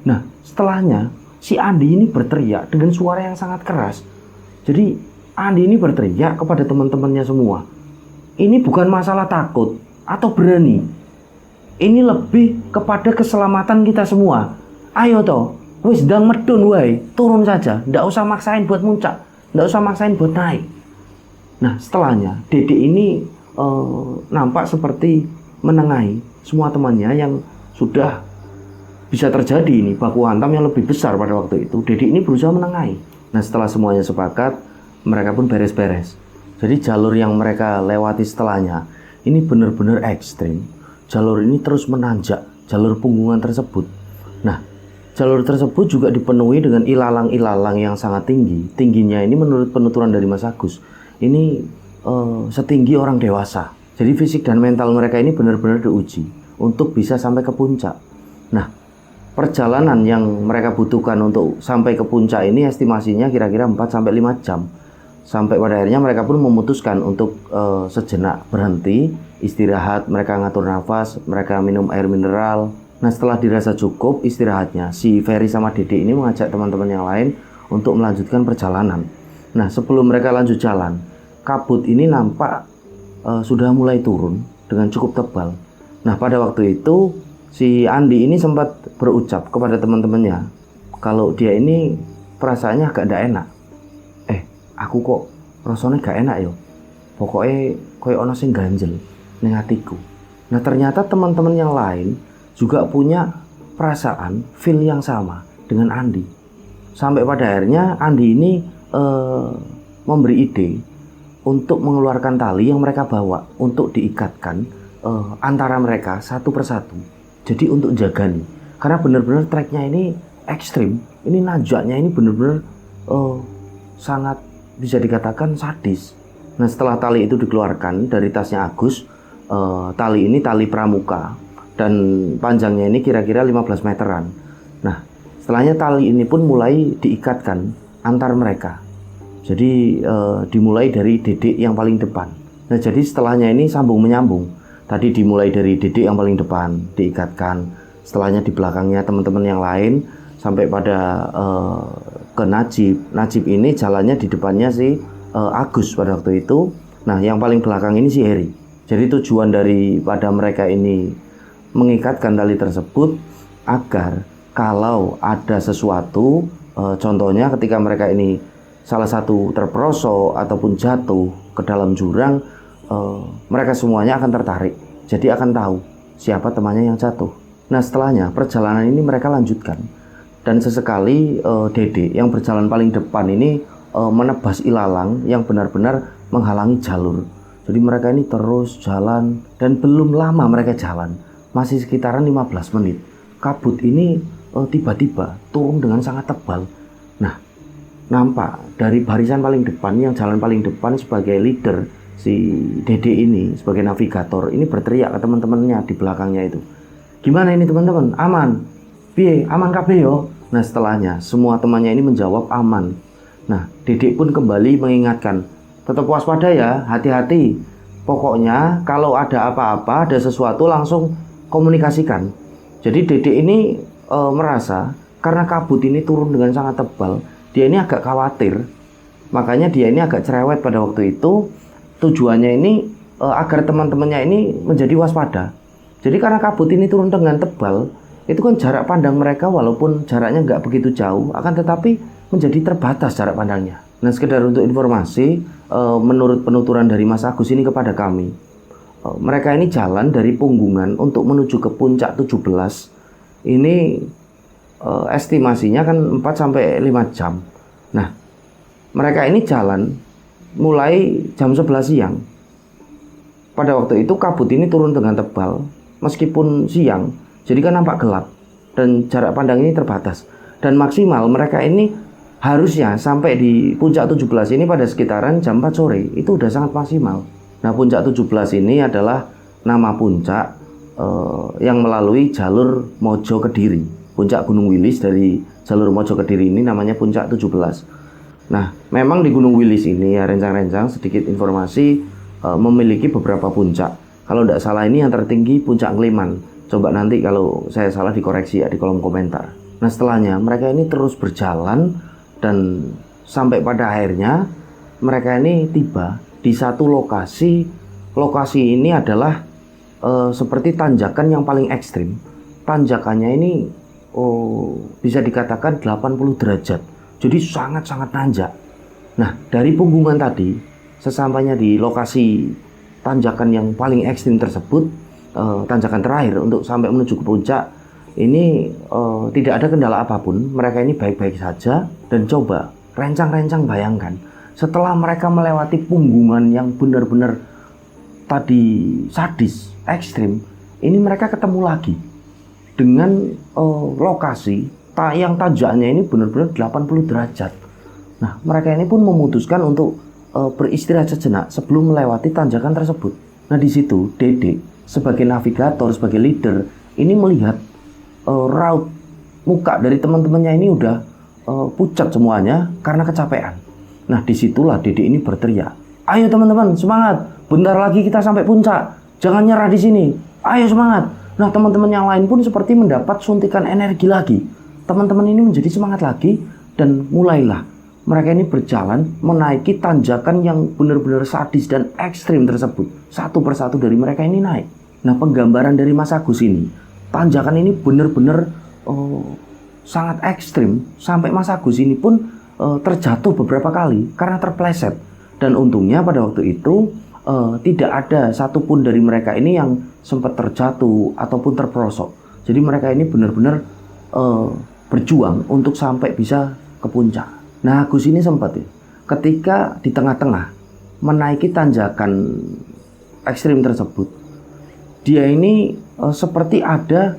Nah, setelahnya si Andi ini berteriak dengan suara yang sangat keras. Jadi Andi ini berteriak kepada teman-temannya semua. Ini bukan masalah takut atau berani. Ini lebih kepada keselamatan kita semua. Ayo toh, wis dang medun wae, turun saja. Ndak usah maksain buat muncak, ndak usah maksain buat naik. Nah, setelahnya Dede ini nampak seperti menengahi semua temannya yang sudah bisa terjadi ini baku hantam yang lebih besar pada waktu itu. Dede ini berusaha menengahi. Nah, setelah semuanya sepakat, mereka pun beres-beres. Jadi jalur yang mereka lewati setelahnya ini benar-benar ekstrim. Jalur ini terus menanjak, jalur punggungan tersebut. Nah, jalur tersebut juga dipenuhi dengan ilalang-ilalang yang sangat tinggi. Tingginya ini menurut penuturan dari Mas Agus, ini setinggi orang dewasa. Jadi fisik dan mental mereka ini benar-benar diuji untuk bisa sampai ke puncak. Nah, perjalanan yang mereka butuhkan untuk sampai ke puncak ini estimasinya kira-kira 4-5 jam. Sampai pada akhirnya mereka pun memutuskan untuk sejenak berhenti, istirahat, mereka ngatur nafas, mereka minum air mineral. Nah, setelah dirasa cukup istirahatnya, si Ferry sama Dede ini mengajak teman-teman yang lain untuk melanjutkan perjalanan. Nah, sebelum mereka lanjut jalan, kabut ini nampak sudah mulai turun dengan cukup tebal. Nah, pada waktu itu si Andi ini sempat berucap kepada teman-temannya kalau dia ini perasaannya agak tidak enak. Aku kok rasanya gak enak yo. Pokoknya koyo ono sing ganjel ning atiku. Nah, ternyata teman-teman yang lain juga punya perasaan, feel yang sama dengan Andi. Sampai pada akhirnya Andi ini memberi ide untuk mengeluarkan tali yang mereka bawa untuk diikatkan antara mereka satu persatu. Jadi untuk jaga nih. Karena benar-benar treknya ini ekstrim. Ini nanjaknya ini benar-benar sangat bisa dikatakan sadis. Nah, setelah tali itu dikeluarkan dari tasnya Agus, tali ini tali pramuka dan panjangnya ini kira-kira 15 meteran. Nah, setelahnya tali ini pun mulai diikatkan antar mereka. Jadi dimulai dari Dedek yang paling depan. Nah, jadi setelahnya ini sambung menyambung. Tadi dimulai dari Dedek yang paling depan diikatkan. Setelahnya di belakangnya teman-teman yang lain sampai pada ke Najib. Najib ini jalannya di depannya si Agus pada waktu itu. Nah, yang paling belakang ini si Harry. Jadi tujuan daripada mereka ini mengikatkan tali tersebut agar kalau ada sesuatu, contohnya ketika mereka ini salah satu terperosok ataupun jatuh ke dalam jurang, mereka semuanya akan tertarik. Jadi akan tahu siapa temannya yang jatuh. Nah, setelahnya perjalanan ini mereka lanjutkan. Dan sesekali Dede yang berjalan paling depan ini menebas ilalang yang benar-benar menghalangi jalur. Jadi mereka ini terus jalan dan belum lama mereka jalan, masih sekitaran 15 menit. Kabut ini tiba-tiba turun dengan sangat tebal. Nah, nampak dari barisan paling depan yang jalan paling depan sebagai leader, si Dede ini sebagai navigator ini berteriak ke teman-temannya di belakangnya itu. Gimana ini teman-teman? Aman? Piye, aman kabeh yo. Nah, setelahnya semua temannya ini menjawab aman. Nah, Dedek pun kembali mengingatkan, tetap waspada ya, hati-hati. Pokoknya kalau ada apa-apa, ada sesuatu langsung komunikasikan. Jadi Dedek ini merasa karena kabut ini turun dengan sangat tebal, dia ini agak khawatir Makanya dia ini agak cerewet pada waktu itu. Tujuannya ini agar teman-temannya ini menjadi waspada. Jadi karena kabut ini turun dengan tebal, itu kan jarak pandang mereka walaupun jaraknya nggak begitu jauh, akan tetapi menjadi terbatas jarak pandangnya. Nah, sekedar untuk informasi, menurut penuturan dari Mas Agus ini kepada kami, mereka ini jalan dari Punggungan untuk menuju ke Puncak 17. Ini estimasinya kan 4-5 jam. Nah, mereka ini jalan mulai jam 11 siang. Pada waktu itu kabut ini turun dengan tebal, meskipun siang, jadi kan nampak gelap dan jarak pandang ini terbatas. Dan maksimal mereka ini harusnya sampai di Puncak 17 ini pada sekitaran jam 4 sore, itu udah sangat maksimal. Nah, Puncak 17 ini adalah nama puncak yang melalui jalur Mojo Kediri. Puncak Gunung Wilis dari jalur Mojo Kediri ini namanya Puncak 17. Nah, memang di Gunung Wilis ini ya rencang-rencang sedikit informasi, memiliki beberapa puncak. Kalau tidak salah ini yang tertinggi Puncak Ngeliman. Coba nanti kalau saya salah dikoreksi ya di kolom komentar. Nah, setelahnya mereka ini terus berjalan dan sampai pada akhirnya mereka ini tiba di satu lokasi. Lokasi ini adalah seperti tanjakan yang paling ekstrim. Tanjakannya ini bisa dikatakan 80 derajat. Jadi sangat-sangat nanjak. Nah, dari Punggungan tadi, sesampainya di lokasi tanjakan yang paling ekstrim tersebut, tanjakan terakhir untuk sampai menuju ke puncak, ini tidak ada kendala apapun. Mereka ini baik-baik saja. Dan coba rencang-rencang bayangkan, setelah mereka melewati Punggungan yang benar-benar tadi sadis, ekstrim, ini mereka ketemu lagi dengan lokasi yang tanjaknya ini benar-benar 80 derajat. Nah, mereka ini pun memutuskan untuk beristirahat sejenak sebelum melewati tanjakan tersebut. Nah, di situ Dede sebagai navigator, sebagai leader, ini melihat raut muka dari teman-temannya ini udah pucat semuanya karena kecapean. Nah, disitulah Dede ini berteriak, "Ayo teman-teman, semangat! Bentar lagi kita sampai puncak. Jangan nyerah di sini. Ayo semangat!" Nah, teman-teman yang lain pun seperti mendapat suntikan energi lagi. Teman-teman ini menjadi semangat lagi dan mulailah mereka ini berjalan menaiki tanjakan yang benar-benar sadis dan ekstrim tersebut. Satu persatu dari mereka ini naik. Nah, penggambaran dari Mas Agus ini, tanjakan ini benar-benar sangat ekstrim sampai Mas Agus ini pun terjatuh beberapa kali karena terpleset. Dan untungnya pada waktu itu tidak ada satupun dari mereka ini yang sempat terjatuh ataupun terperosok. Jadi mereka ini benar-benar berjuang untuk sampai bisa ke puncak. Nah, Agus ini sempat ya, ketika di tengah-tengah menaiki tanjakan ekstrim tersebut, dia ini seperti ada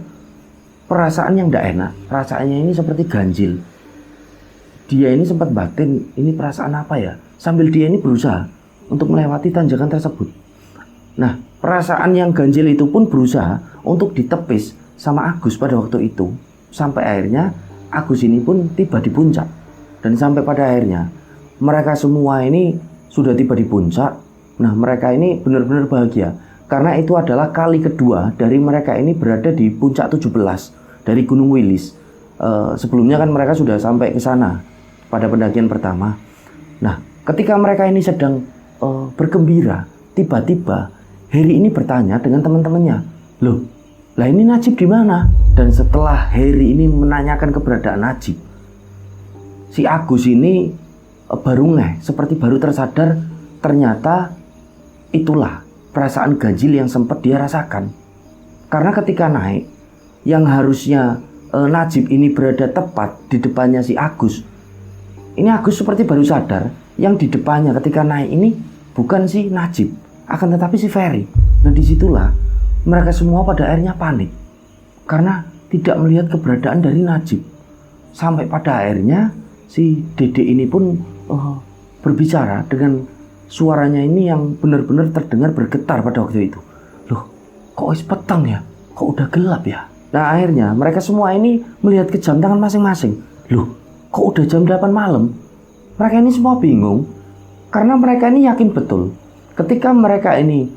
perasaan yang tidak enak. Perasaannya ini seperti ganjil. Dia ini sempat batin, ini perasaan apa ya? Sambil dia ini berusaha untuk melewati tanjakan tersebut. Nah, perasaan yang ganjil itu pun berusaha untuk ditepis sama Agus pada waktu itu. Sampai akhirnya Agus ini pun tiba di puncak. Dan sampai pada akhirnya mereka semua ini sudah tiba di puncak. Nah, mereka ini benar-benar bahagia karena itu adalah kali kedua dari mereka ini berada di Puncak 17 dari Gunung Wilis. Sebelumnya kan mereka sudah sampai ke sana pada pendakian pertama. Nah, ketika mereka ini sedang bergembira, tiba-tiba Heri ini bertanya dengan teman-temannya, "Loh, lah ini Najib di mana?" Dan setelah Heri ini menanyakan keberadaan Najib, si Agus ini baru seperti baru tersadar, ternyata itulah perasaan ganjil yang sempat dia rasakan. Karena ketika naik, yang harusnya Najib ini berada tepat di depannya si Agus, ini Agus seperti baru sadar yang di depannya ketika naik ini bukan si Najib, akan tetapi si Ferry. Nah, disitulah mereka semua pada akhirnya panik karena tidak melihat keberadaan dari Najib. Sampai pada akhirnya si Dede ini pun berbicara dengan suaranya ini yang benar-benar terdengar bergetar pada waktu itu. "Loh, kok petang ya? Kok udah gelap ya?" Nah, akhirnya mereka semua ini melihat ke jam tangan masing-masing. "Loh, kok udah jam 8 malam?" Mereka ini semua bingung karena mereka ini yakin betul ketika mereka ini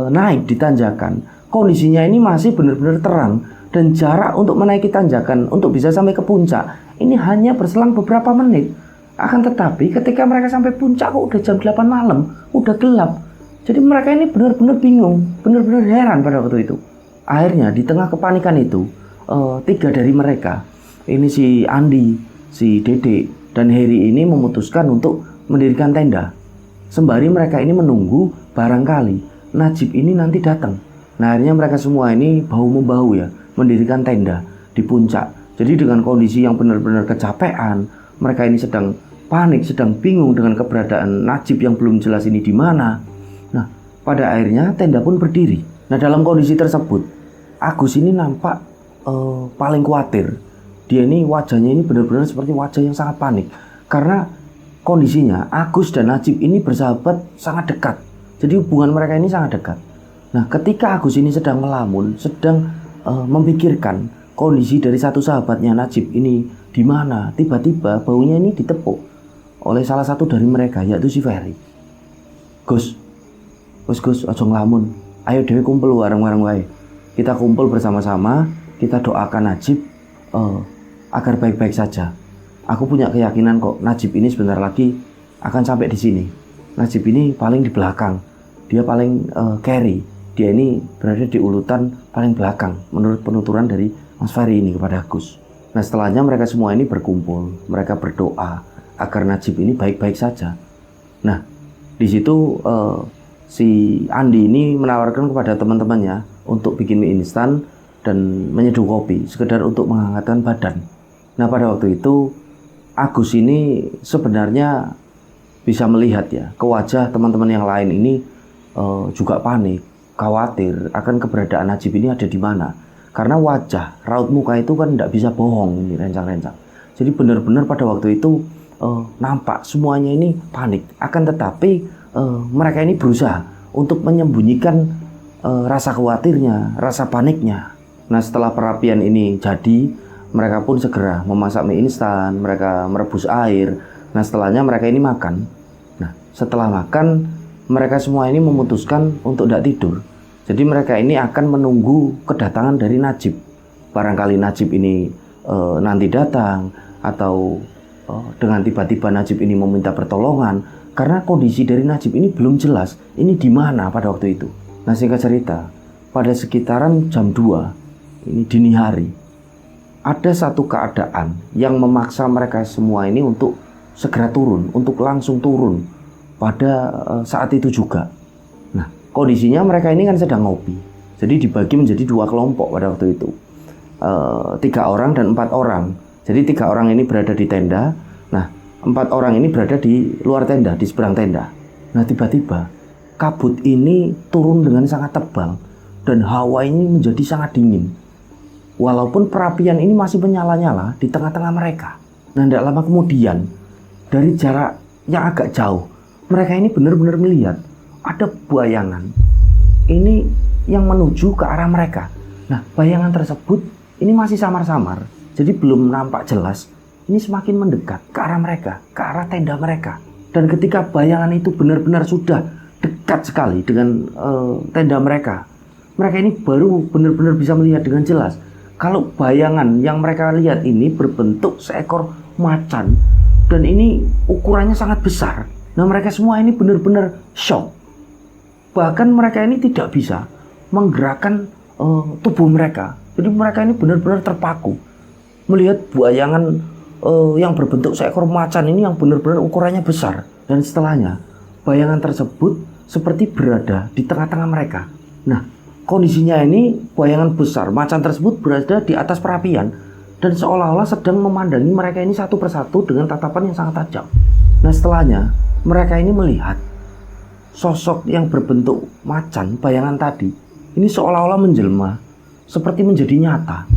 naik di tanjakan, kondisinya ini masih benar-benar terang dan jarak untuk menaiki tanjakan untuk bisa sampai ke puncak ini hanya berselang beberapa menit. Akan tetapi ketika mereka sampai puncak kok udah jam 8 malam, udah gelap. Jadi mereka ini benar-benar bingung, benar-benar heran pada waktu itu. Akhirnya di tengah kepanikan itu, 3 dari mereka, ini si Andi, si Dede, dan Heri ini memutuskan untuk mendirikan tenda. Sembari mereka ini menunggu barangkali Najib ini nanti datang. Nah akhirnya mereka semua ini bahu-membahu ya, mendirikan tenda di puncak. Jadi dengan kondisi yang benar-benar kecapean, mereka ini sedang panik, sedang bingung dengan keberadaan Najib yang belum jelas ini di mana. Nah, pada akhirnya tenda pun berdiri. Nah, dalam kondisi tersebut, Agus ini nampak paling khawatir. Dia ini wajahnya ini benar-benar seperti wajah yang sangat panik. Karena kondisinya Agus dan Najib ini bersahabat sangat dekat. Jadi hubungan mereka ini sangat dekat. Nah, ketika Agus ini sedang melamun, sedang memikirkan kondisi dari satu sahabatnya Najib ini di mana, tiba-tiba baunya ini ditepuk oleh salah satu dari mereka, yaitu si Ferry. Gus, ojo ngelamun. Ayo dewe kumpul bareng-bareng wae. Kita kumpul bersama-sama, kita doakan Najib agar baik-baik saja. Aku punya keyakinan kok Najib ini sebentar lagi akan sampai di sini. Najib ini paling di belakang, dia paling carry. Dia ini berada di urutan paling belakang menurut penuturan dari Mas Ferry ini kepada Agus. Nah setelahnya mereka semua ini berkumpul, mereka berdoa agar Najib ini baik-baik saja. Nah di situ si Andi ini menawarkan kepada teman-temannya untuk bikin mie instan dan menyeduh kopi, sekedar untuk menghangatkan badan. Nah pada waktu itu Agus ini sebenarnya bisa melihat ya ke wajah teman-teman yang lain ini juga panik, khawatir akan keberadaan Najib ini ada di mana. Karena wajah, raut muka itu kan tidak bisa bohong ini rencang-rencang. Jadi benar-benar pada waktu itu nampak semuanya ini panik. Akan tetapi mereka ini berusaha untuk menyembunyikan rasa khawatirnya, rasa paniknya. Nah setelah perapian ini jadi, mereka pun segera memasak mie instan, mereka merebus air. Nah setelahnya mereka ini makan. Nah setelah makan, mereka semua ini memutuskan untuk tidak tidur. Jadi mereka ini akan menunggu kedatangan dari Najib. Barangkali Najib ini nanti datang, atau dengan tiba-tiba Najib ini meminta pertolongan. Karena kondisi dari Najib ini belum jelas, ini di mana pada waktu itu. Nah singkat cerita, pada sekitaran jam 2, ini dini hari, ada satu keadaan yang memaksa mereka semua ini untuk segera turun, untuk langsung turun pada saat itu juga. Nah, kondisinya mereka ini kan sedang ngopi. Jadi dibagi menjadi 2 kelompok pada waktu itu. 3 orang dan 4 orang. Jadi 3 orang ini berada di tenda. Nah, 4 orang ini berada di luar tenda, di seberang tenda. Nah, tiba-tiba kabut ini turun dengan sangat tebal dan hawa ini menjadi sangat dingin. Walaupun perapian ini masih menyala-nyala di tengah-tengah mereka. Nah, tidak lama kemudian, dari jarak yang agak jauh, mereka ini benar-benar melihat ada bayangan ini yang menuju ke arah mereka. Nah, bayangan tersebut ini masih samar-samar, jadi belum nampak jelas. Ini semakin mendekat ke arah mereka, ke arah tenda mereka. Dan ketika bayangan itu benar-benar sudah dekat sekali dengan tenda mereka, mereka ini baru benar-benar bisa melihat dengan jelas kalau bayangan yang mereka lihat ini berbentuk seekor macan, dan ini ukurannya sangat besar. Nah, mereka semua ini benar-benar shock. Bahkan mereka ini tidak bisa menggerakkan tubuh mereka. Jadi mereka ini benar-benar terpaku melihat bayangan yang berbentuk seekor macan ini yang benar-benar ukurannya besar. Dan setelahnya, bayangan tersebut seperti berada di tengah-tengah mereka. Nah, kondisinya ini bayangan besar macan tersebut berada di atas perapian dan seolah-olah sedang memandangi mereka ini satu persatu dengan tatapan yang sangat tajam. Nah, setelahnya mereka ini melihat sosok yang berbentuk macan, bayangan tadi ini seolah-olah menjelma, seperti menjadi nyata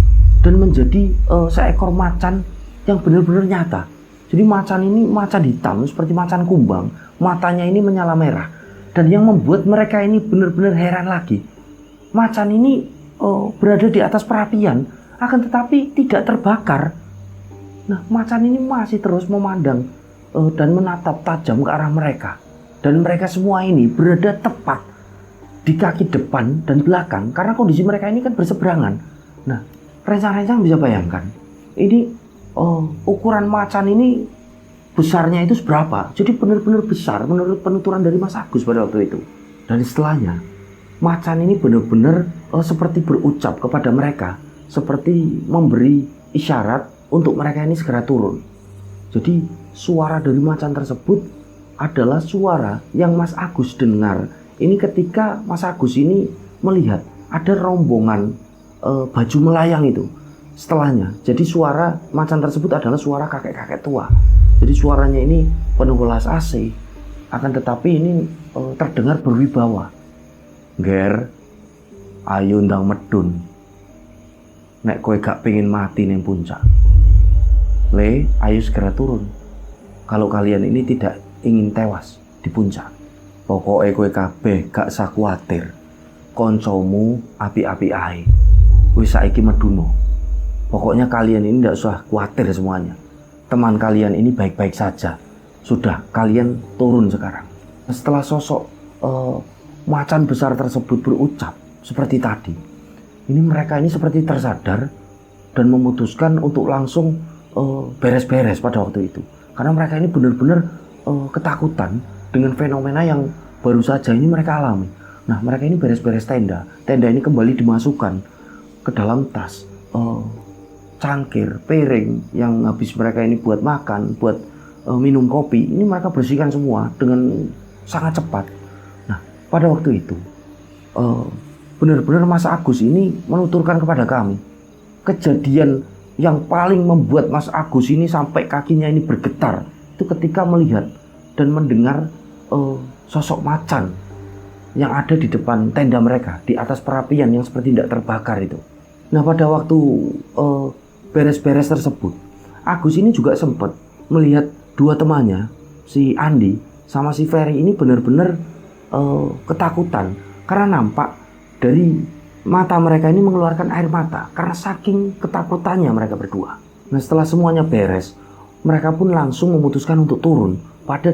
dan menjadi seekor macan yang benar-benar nyata. Jadi macan ini macan hitam seperti macan kumbang, matanya ini menyala merah. Dan yang membuat mereka ini benar-benar heran lagi, macan ini berada di atas perapian, akan tetapi tidak terbakar. Nah, macan ini masih terus memandang dan menatap tajam ke arah mereka. Dan mereka semua ini berada tepat di kaki depan dan belakang, karena kondisi mereka ini kan berseberangan. Nah, rencang-rencang bisa bayangkan, ini ukuran macan ini besarnya itu seberapa. Jadi benar-benar besar menurut penuturan dari Mas Agus pada waktu itu. Dan setelahnya, macan ini benar-benar seperti berucap kepada mereka, seperti memberi isyarat untuk mereka ini segera turun. Jadi suara dari macan tersebut adalah suara yang Mas Agus dengar. Ini ketika Mas Agus ini melihat ada rombongan baju melayang itu. Setelahnya, jadi suara macan tersebut adalah suara kakek-kakek tua. Jadi suaranya ini penuh welas asih, akan tetapi ini terdengar berwibawa. Ger, ayo ndang medun. Nek kowe gak pengen mati ning puncak. Le, ayo segera turun. Kalau kalian ini tidak ingin tewas di puncak. Pokoknya kowe kabeh gak usah kuwatir. Koncomu api-api ae. Wis saiki meduno. Pokoknya kalian ini tidak usah khawatir semuanya. Teman kalian ini baik-baik saja. Sudah, kalian turun sekarang. Setelah sosok macan besar tersebut berucap seperti tadi, ini mereka ini seperti tersadar dan memutuskan untuk langsung beres-beres pada waktu itu. Karena mereka ini benar-benar ketakutan dengan fenomena yang baru saja ini mereka alami. Nah, mereka ini beres-beres tenda. Tenda ini kembali dimasukkan ke dalam tas. Cangkir, piring yang habis mereka ini buat makan, buat minum kopi, ini mereka bersihkan semua dengan sangat cepat. Nah, pada waktu itu benar-benar Mas Agus ini menuturkan kepada kami kejadian yang paling membuat Mas Agus ini sampai kakinya ini bergetar itu ketika melihat dan mendengar sosok macan yang ada di depan tenda mereka di atas perapian yang seperti tidak terbakar itu. Nah, pada waktu beres-beres tersebut, Agus ini juga sempat melihat dua temannya, si Andi sama si Ferry ini benar-benar ketakutan karena nampak dari mata mereka ini mengeluarkan air mata karena saking ketakutannya mereka berdua. Nah, setelah semuanya beres, mereka pun langsung memutuskan untuk turun pada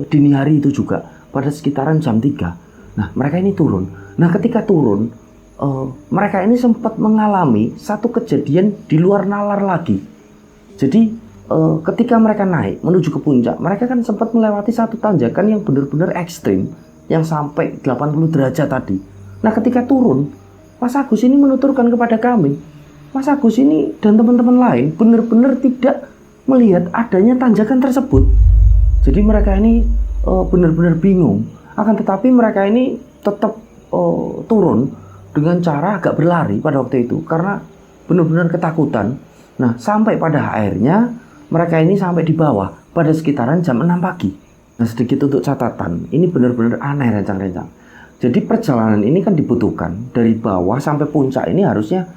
dini hari itu juga, pada sekitaran jam 3. Nah, mereka ini turun. Nah, ketika turun, mereka ini sempat mengalami satu kejadian di luar nalar lagi. Jadi ketika mereka naik menuju ke puncak, mereka kan sempat melewati satu tanjakan yang benar-benar ekstrim yang sampai 80 derajat tadi. Nah, ketika turun, Mas Agus ini menuturkan kepada kami, Mas Agus ini dan teman-teman lain benar-benar tidak melihat adanya tanjakan tersebut. Jadi mereka ini benar-benar bingung. Akan tetapi mereka ini tetap turun dengan cara agak berlari pada waktu itu karena benar-benar ketakutan. Nah, sampai pada akhirnya mereka ini sampai di bawah pada sekitaran jam 6 pagi. Nah, sedikit untuk catatan, ini benar-benar aneh rencang-rencang. Jadi perjalanan ini kan dibutuhkan dari bawah sampai puncak ini harusnya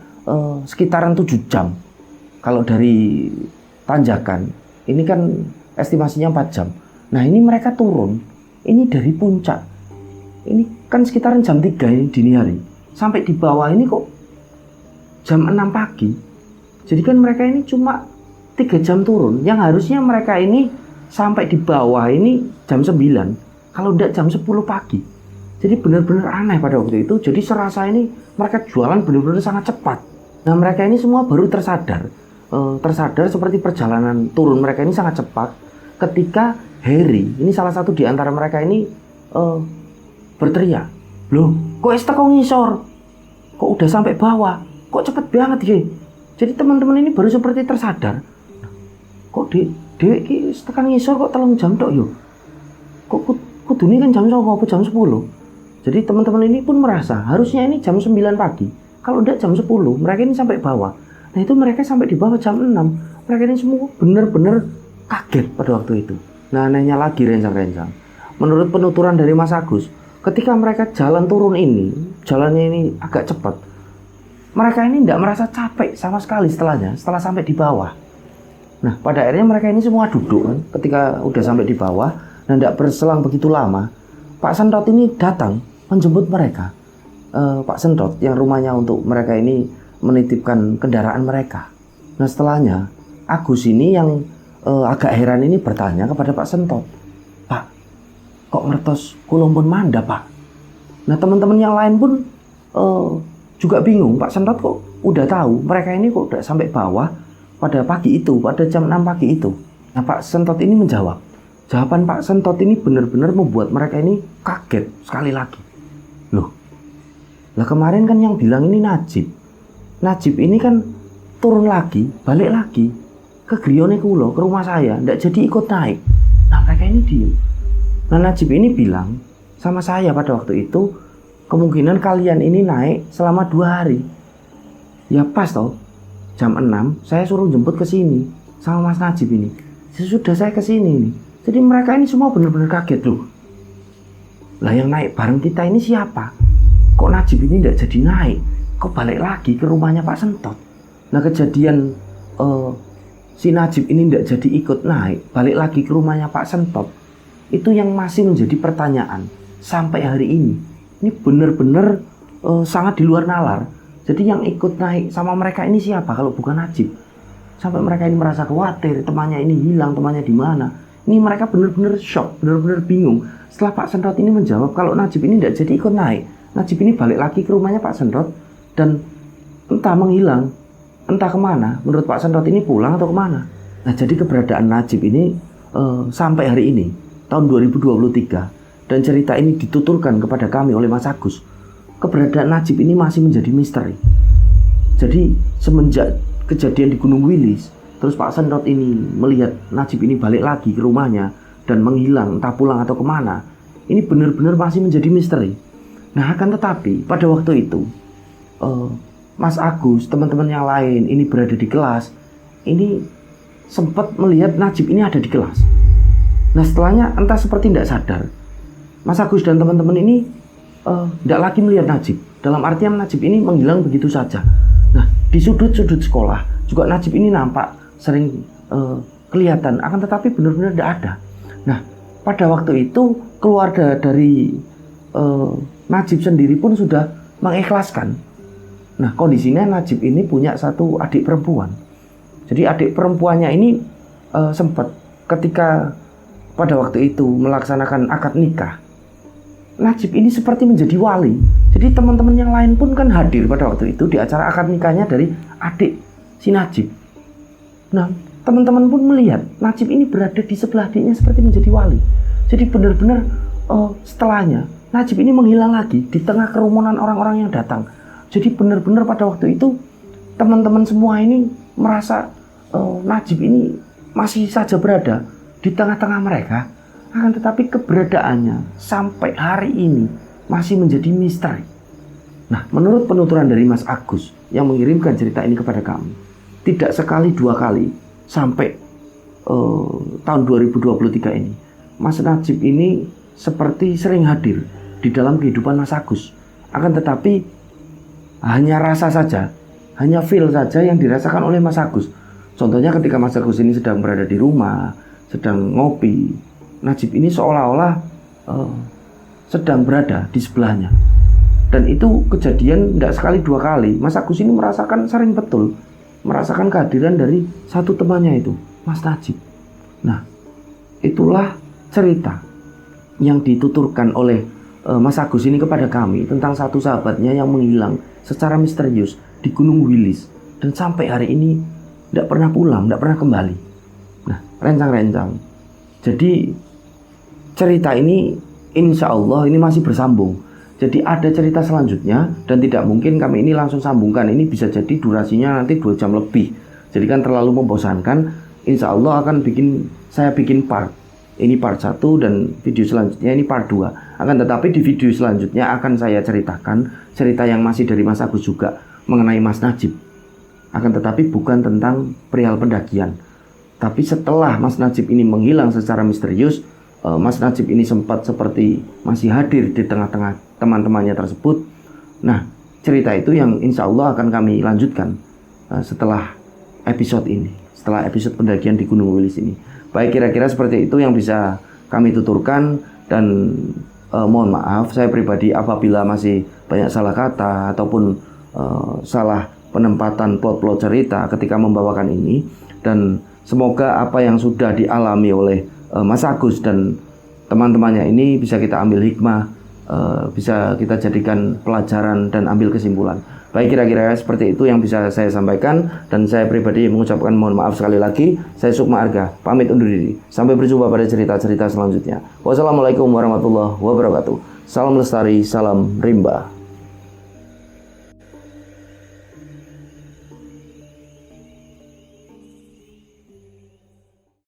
sekitaran 7 jam. Kalau dari tanjakan ini kan estimasinya 4 jam. Nah, ini mereka turun ini dari puncak. Ini kan sekitaran jam 3 ini dini hari. Sampai di bawah ini kok jam 6 pagi. Jadi kan mereka ini cuma 3 jam turun. Yang harusnya mereka ini sampai di bawah ini jam 9. Kalau tidak jam 10 pagi. Jadi benar-benar aneh pada waktu itu. Jadi serasa ini mereka jualan benar-benar sangat cepat. Nah, mereka ini semua baru tersadar. Tersadar seperti perjalanan turun mereka ini sangat cepat. Ketika Harry, ini salah satu di antara mereka ini berteriak. Loh, kok teko ngisor? Kok udah sampai bawah? Kok cepet banget ya? Jadi teman-teman ini baru seperti tersadar. Kok dewek ki tekan ngisor kok 3 jam tok yo? Kok kudune kan jam 9 apa jam 10? Jadi teman-teman ini pun merasa harusnya ini jam 9 pagi. Kalau udah jam 10, mereka ini sampai bawah. Nah, itu mereka sampai di bawah jam 6. Mereka ini semua benar-benar kaget pada waktu itu. Nah, anehnya lagi rencang-rencang. Menurut penuturan dari Mas Agus, ketika mereka jalan turun ini, jalannya ini agak cepat, mereka ini tidak merasa capek sama sekali setelah sampai di bawah. Nah, pada akhirnya mereka ini semua duduk kan, ketika udah sampai di bawah, dan tidak berselang begitu lama, Pak Sentot ini datang menjemput mereka. Pak Sentot yang rumahnya untuk mereka ini menitipkan kendaraan mereka. Nah, setelahnya Agus ini yang agak heran ini bertanya kepada Pak Sentot, Pak, kok ngertos kula pun manda, Pak? Nah, teman-teman yang lain pun juga bingung. Pak Sentot kok udah tahu mereka ini kok udah sampai bawah pada pagi itu, pada jam 6 pagi itu. Nah, Pak Sentot ini menjawab. Jawaban Pak Sentot ini benar-benar membuat mereka ini kaget sekali lagi. Loh, lah kemarin kan yang bilang ini Najib. Najib ini kan turun lagi, balik lagi ke griyone kulo, ke rumah saya, ndak jadi ikut naik. Nah, mereka ini diem. Nah, Najib ini bilang sama saya pada waktu itu, kemungkinan kalian ini naik selama 2 hari. Ya pas toh, jam 6 saya suruh jemput ke sini sama Mas Najib ini. Sesudah saya ke sini nih. Jadi mereka ini semua benar-benar kaget loh. Lah yang naik bareng kita ini siapa? Kok Najib ini tidak jadi naik? Kok balik lagi ke rumahnya Pak Sentot? Nah, kejadian si Najib ini tidak jadi ikut naik, balik lagi ke rumahnya Pak Sentot, itu yang masih menjadi pertanyaan sampai hari ini. Ini benar-benar sangat di luar nalar. Jadi yang ikut naik sama mereka ini siapa kalau bukan Najib? Sampai mereka ini merasa khawatir, temannya ini hilang, temannya di mana. Ini mereka benar-benar shock, benar-benar bingung. Setelah Pak Sentot ini menjawab kalau Najib ini tidak jadi ikut naik, Najib ini balik lagi ke rumahnya Pak Sentot dan entah menghilang, entah kemana. Menurut Pak Sentot ini pulang atau kemana. Nah, jadi keberadaan Najib ini sampai hari ini, tahun 2023, dan cerita ini dituturkan kepada kami oleh Mas Agus. Keberadaan Najib ini masih menjadi misteri. Jadi semenjak kejadian di Gunung Wilis, terus Pak Sentot ini melihat Najib ini balik lagi ke rumahnya dan menghilang, entah pulang atau kemana, ini benar-benar masih menjadi misteri. Nah, akan tetapi pada waktu itu Mas Agus, teman-teman yang lain ini berada di kelas, ini sempat melihat Najib ini ada di kelas. Nah, setelahnya entah seperti tidak sadar, Mas Agus dan teman-teman ini tidak lagi melihat Najib. Dalam artian Najib ini menghilang begitu saja. Nah, di sudut-sudut sekolah juga Najib ini nampak sering kelihatan, akan tetapi benar-benar tidak ada. Nah, pada waktu itu keluarga dari Najib sendiri pun sudah mengikhlaskan. Nah, kondisinya Najib ini punya satu adik perempuan. Jadi adik perempuannya ini sempat ketika pada waktu itu melaksanakan akad nikah, Najib ini seperti menjadi wali. Jadi teman-teman yang lain pun kan hadir pada waktu itu di acara akad nikahnya dari adik si Najib. Nah, teman-teman pun melihat Najib ini berada di sebelah adiknya seperti menjadi wali. Jadi benar-benar setelahnya Najib ini menghilang lagi di tengah kerumunan orang-orang yang datang. Jadi benar-benar pada waktu itu teman-teman semua ini merasa Najib ini masih saja berada di tengah-tengah mereka. Akan tetapi keberadaannya sampai hari ini masih menjadi misteri. Nah, menurut penuturan dari Mas Agus yang mengirimkan cerita ini kepada kami, tidak sekali 2 kali sampai tahun 2023 ini, Mas Najib ini seperti sering hadir di dalam kehidupan Mas Agus. Akan tetapi hanya rasa saja, hanya feel saja yang dirasakan oleh Mas Agus. Contohnya ketika Mas Agus ini sedang berada di rumah, sedang ngopi, Najib ini seolah-olah sedang berada di sebelahnya. Dan itu kejadian tidak sekali 2 kali. Mas Agus ini merasakan sering betul merasakan kehadiran dari satu temannya itu, Mas Najib. Nah, itulah cerita yang dituturkan oleh Mas Agus ini kepada kami tentang satu sahabatnya yang menghilang secara misterius di Gunung Wilis dan sampai hari ini tidak pernah pulang, tidak pernah kembali. Nah, rencang-rencang. Jadi cerita ini insya Allah ini masih bersambung. Jadi ada cerita selanjutnya dan tidak mungkin kami ini langsung sambungkan. Ini bisa jadi durasinya nanti 2 jam lebih. Jadi kan terlalu membosankan. Insya Allah akan saya bikin part. Ini part 1 dan video selanjutnya ini part 2. Akan tetapi di video selanjutnya akan saya ceritakan cerita yang masih dari Mas Agus juga mengenai Mas Najib. Akan tetapi bukan tentang perihal pendakian. Tapi setelah Mas Najib ini menghilang secara misterius, Mas Najib ini sempat seperti masih hadir di tengah-tengah teman-temannya tersebut. Nah, cerita itu yang insya Allah akan kami lanjutkan setelah episode ini, setelah episode pendakian di Gunung Wilis ini. Baik, kira-kira seperti itu yang bisa kami tuturkan. Dan mohon maaf saya pribadi apabila masih banyak salah kata ataupun salah penempatan plot-plot cerita ketika membawakan ini. Dan semoga apa yang sudah dialami oleh Mas Agus dan teman-temannya ini bisa kita ambil hikmah, bisa kita jadikan pelajaran dan ambil kesimpulan. Baik, kira-kira seperti itu yang bisa saya sampaikan, dan saya pribadi mengucapkan mohon maaf sekali lagi. Saya Sukma Arga, pamit undur diri. Sampai berjumpa pada cerita-cerita selanjutnya. Wassalamualaikum warahmatullahi wabarakatuh. Salam lestari, salam rimba.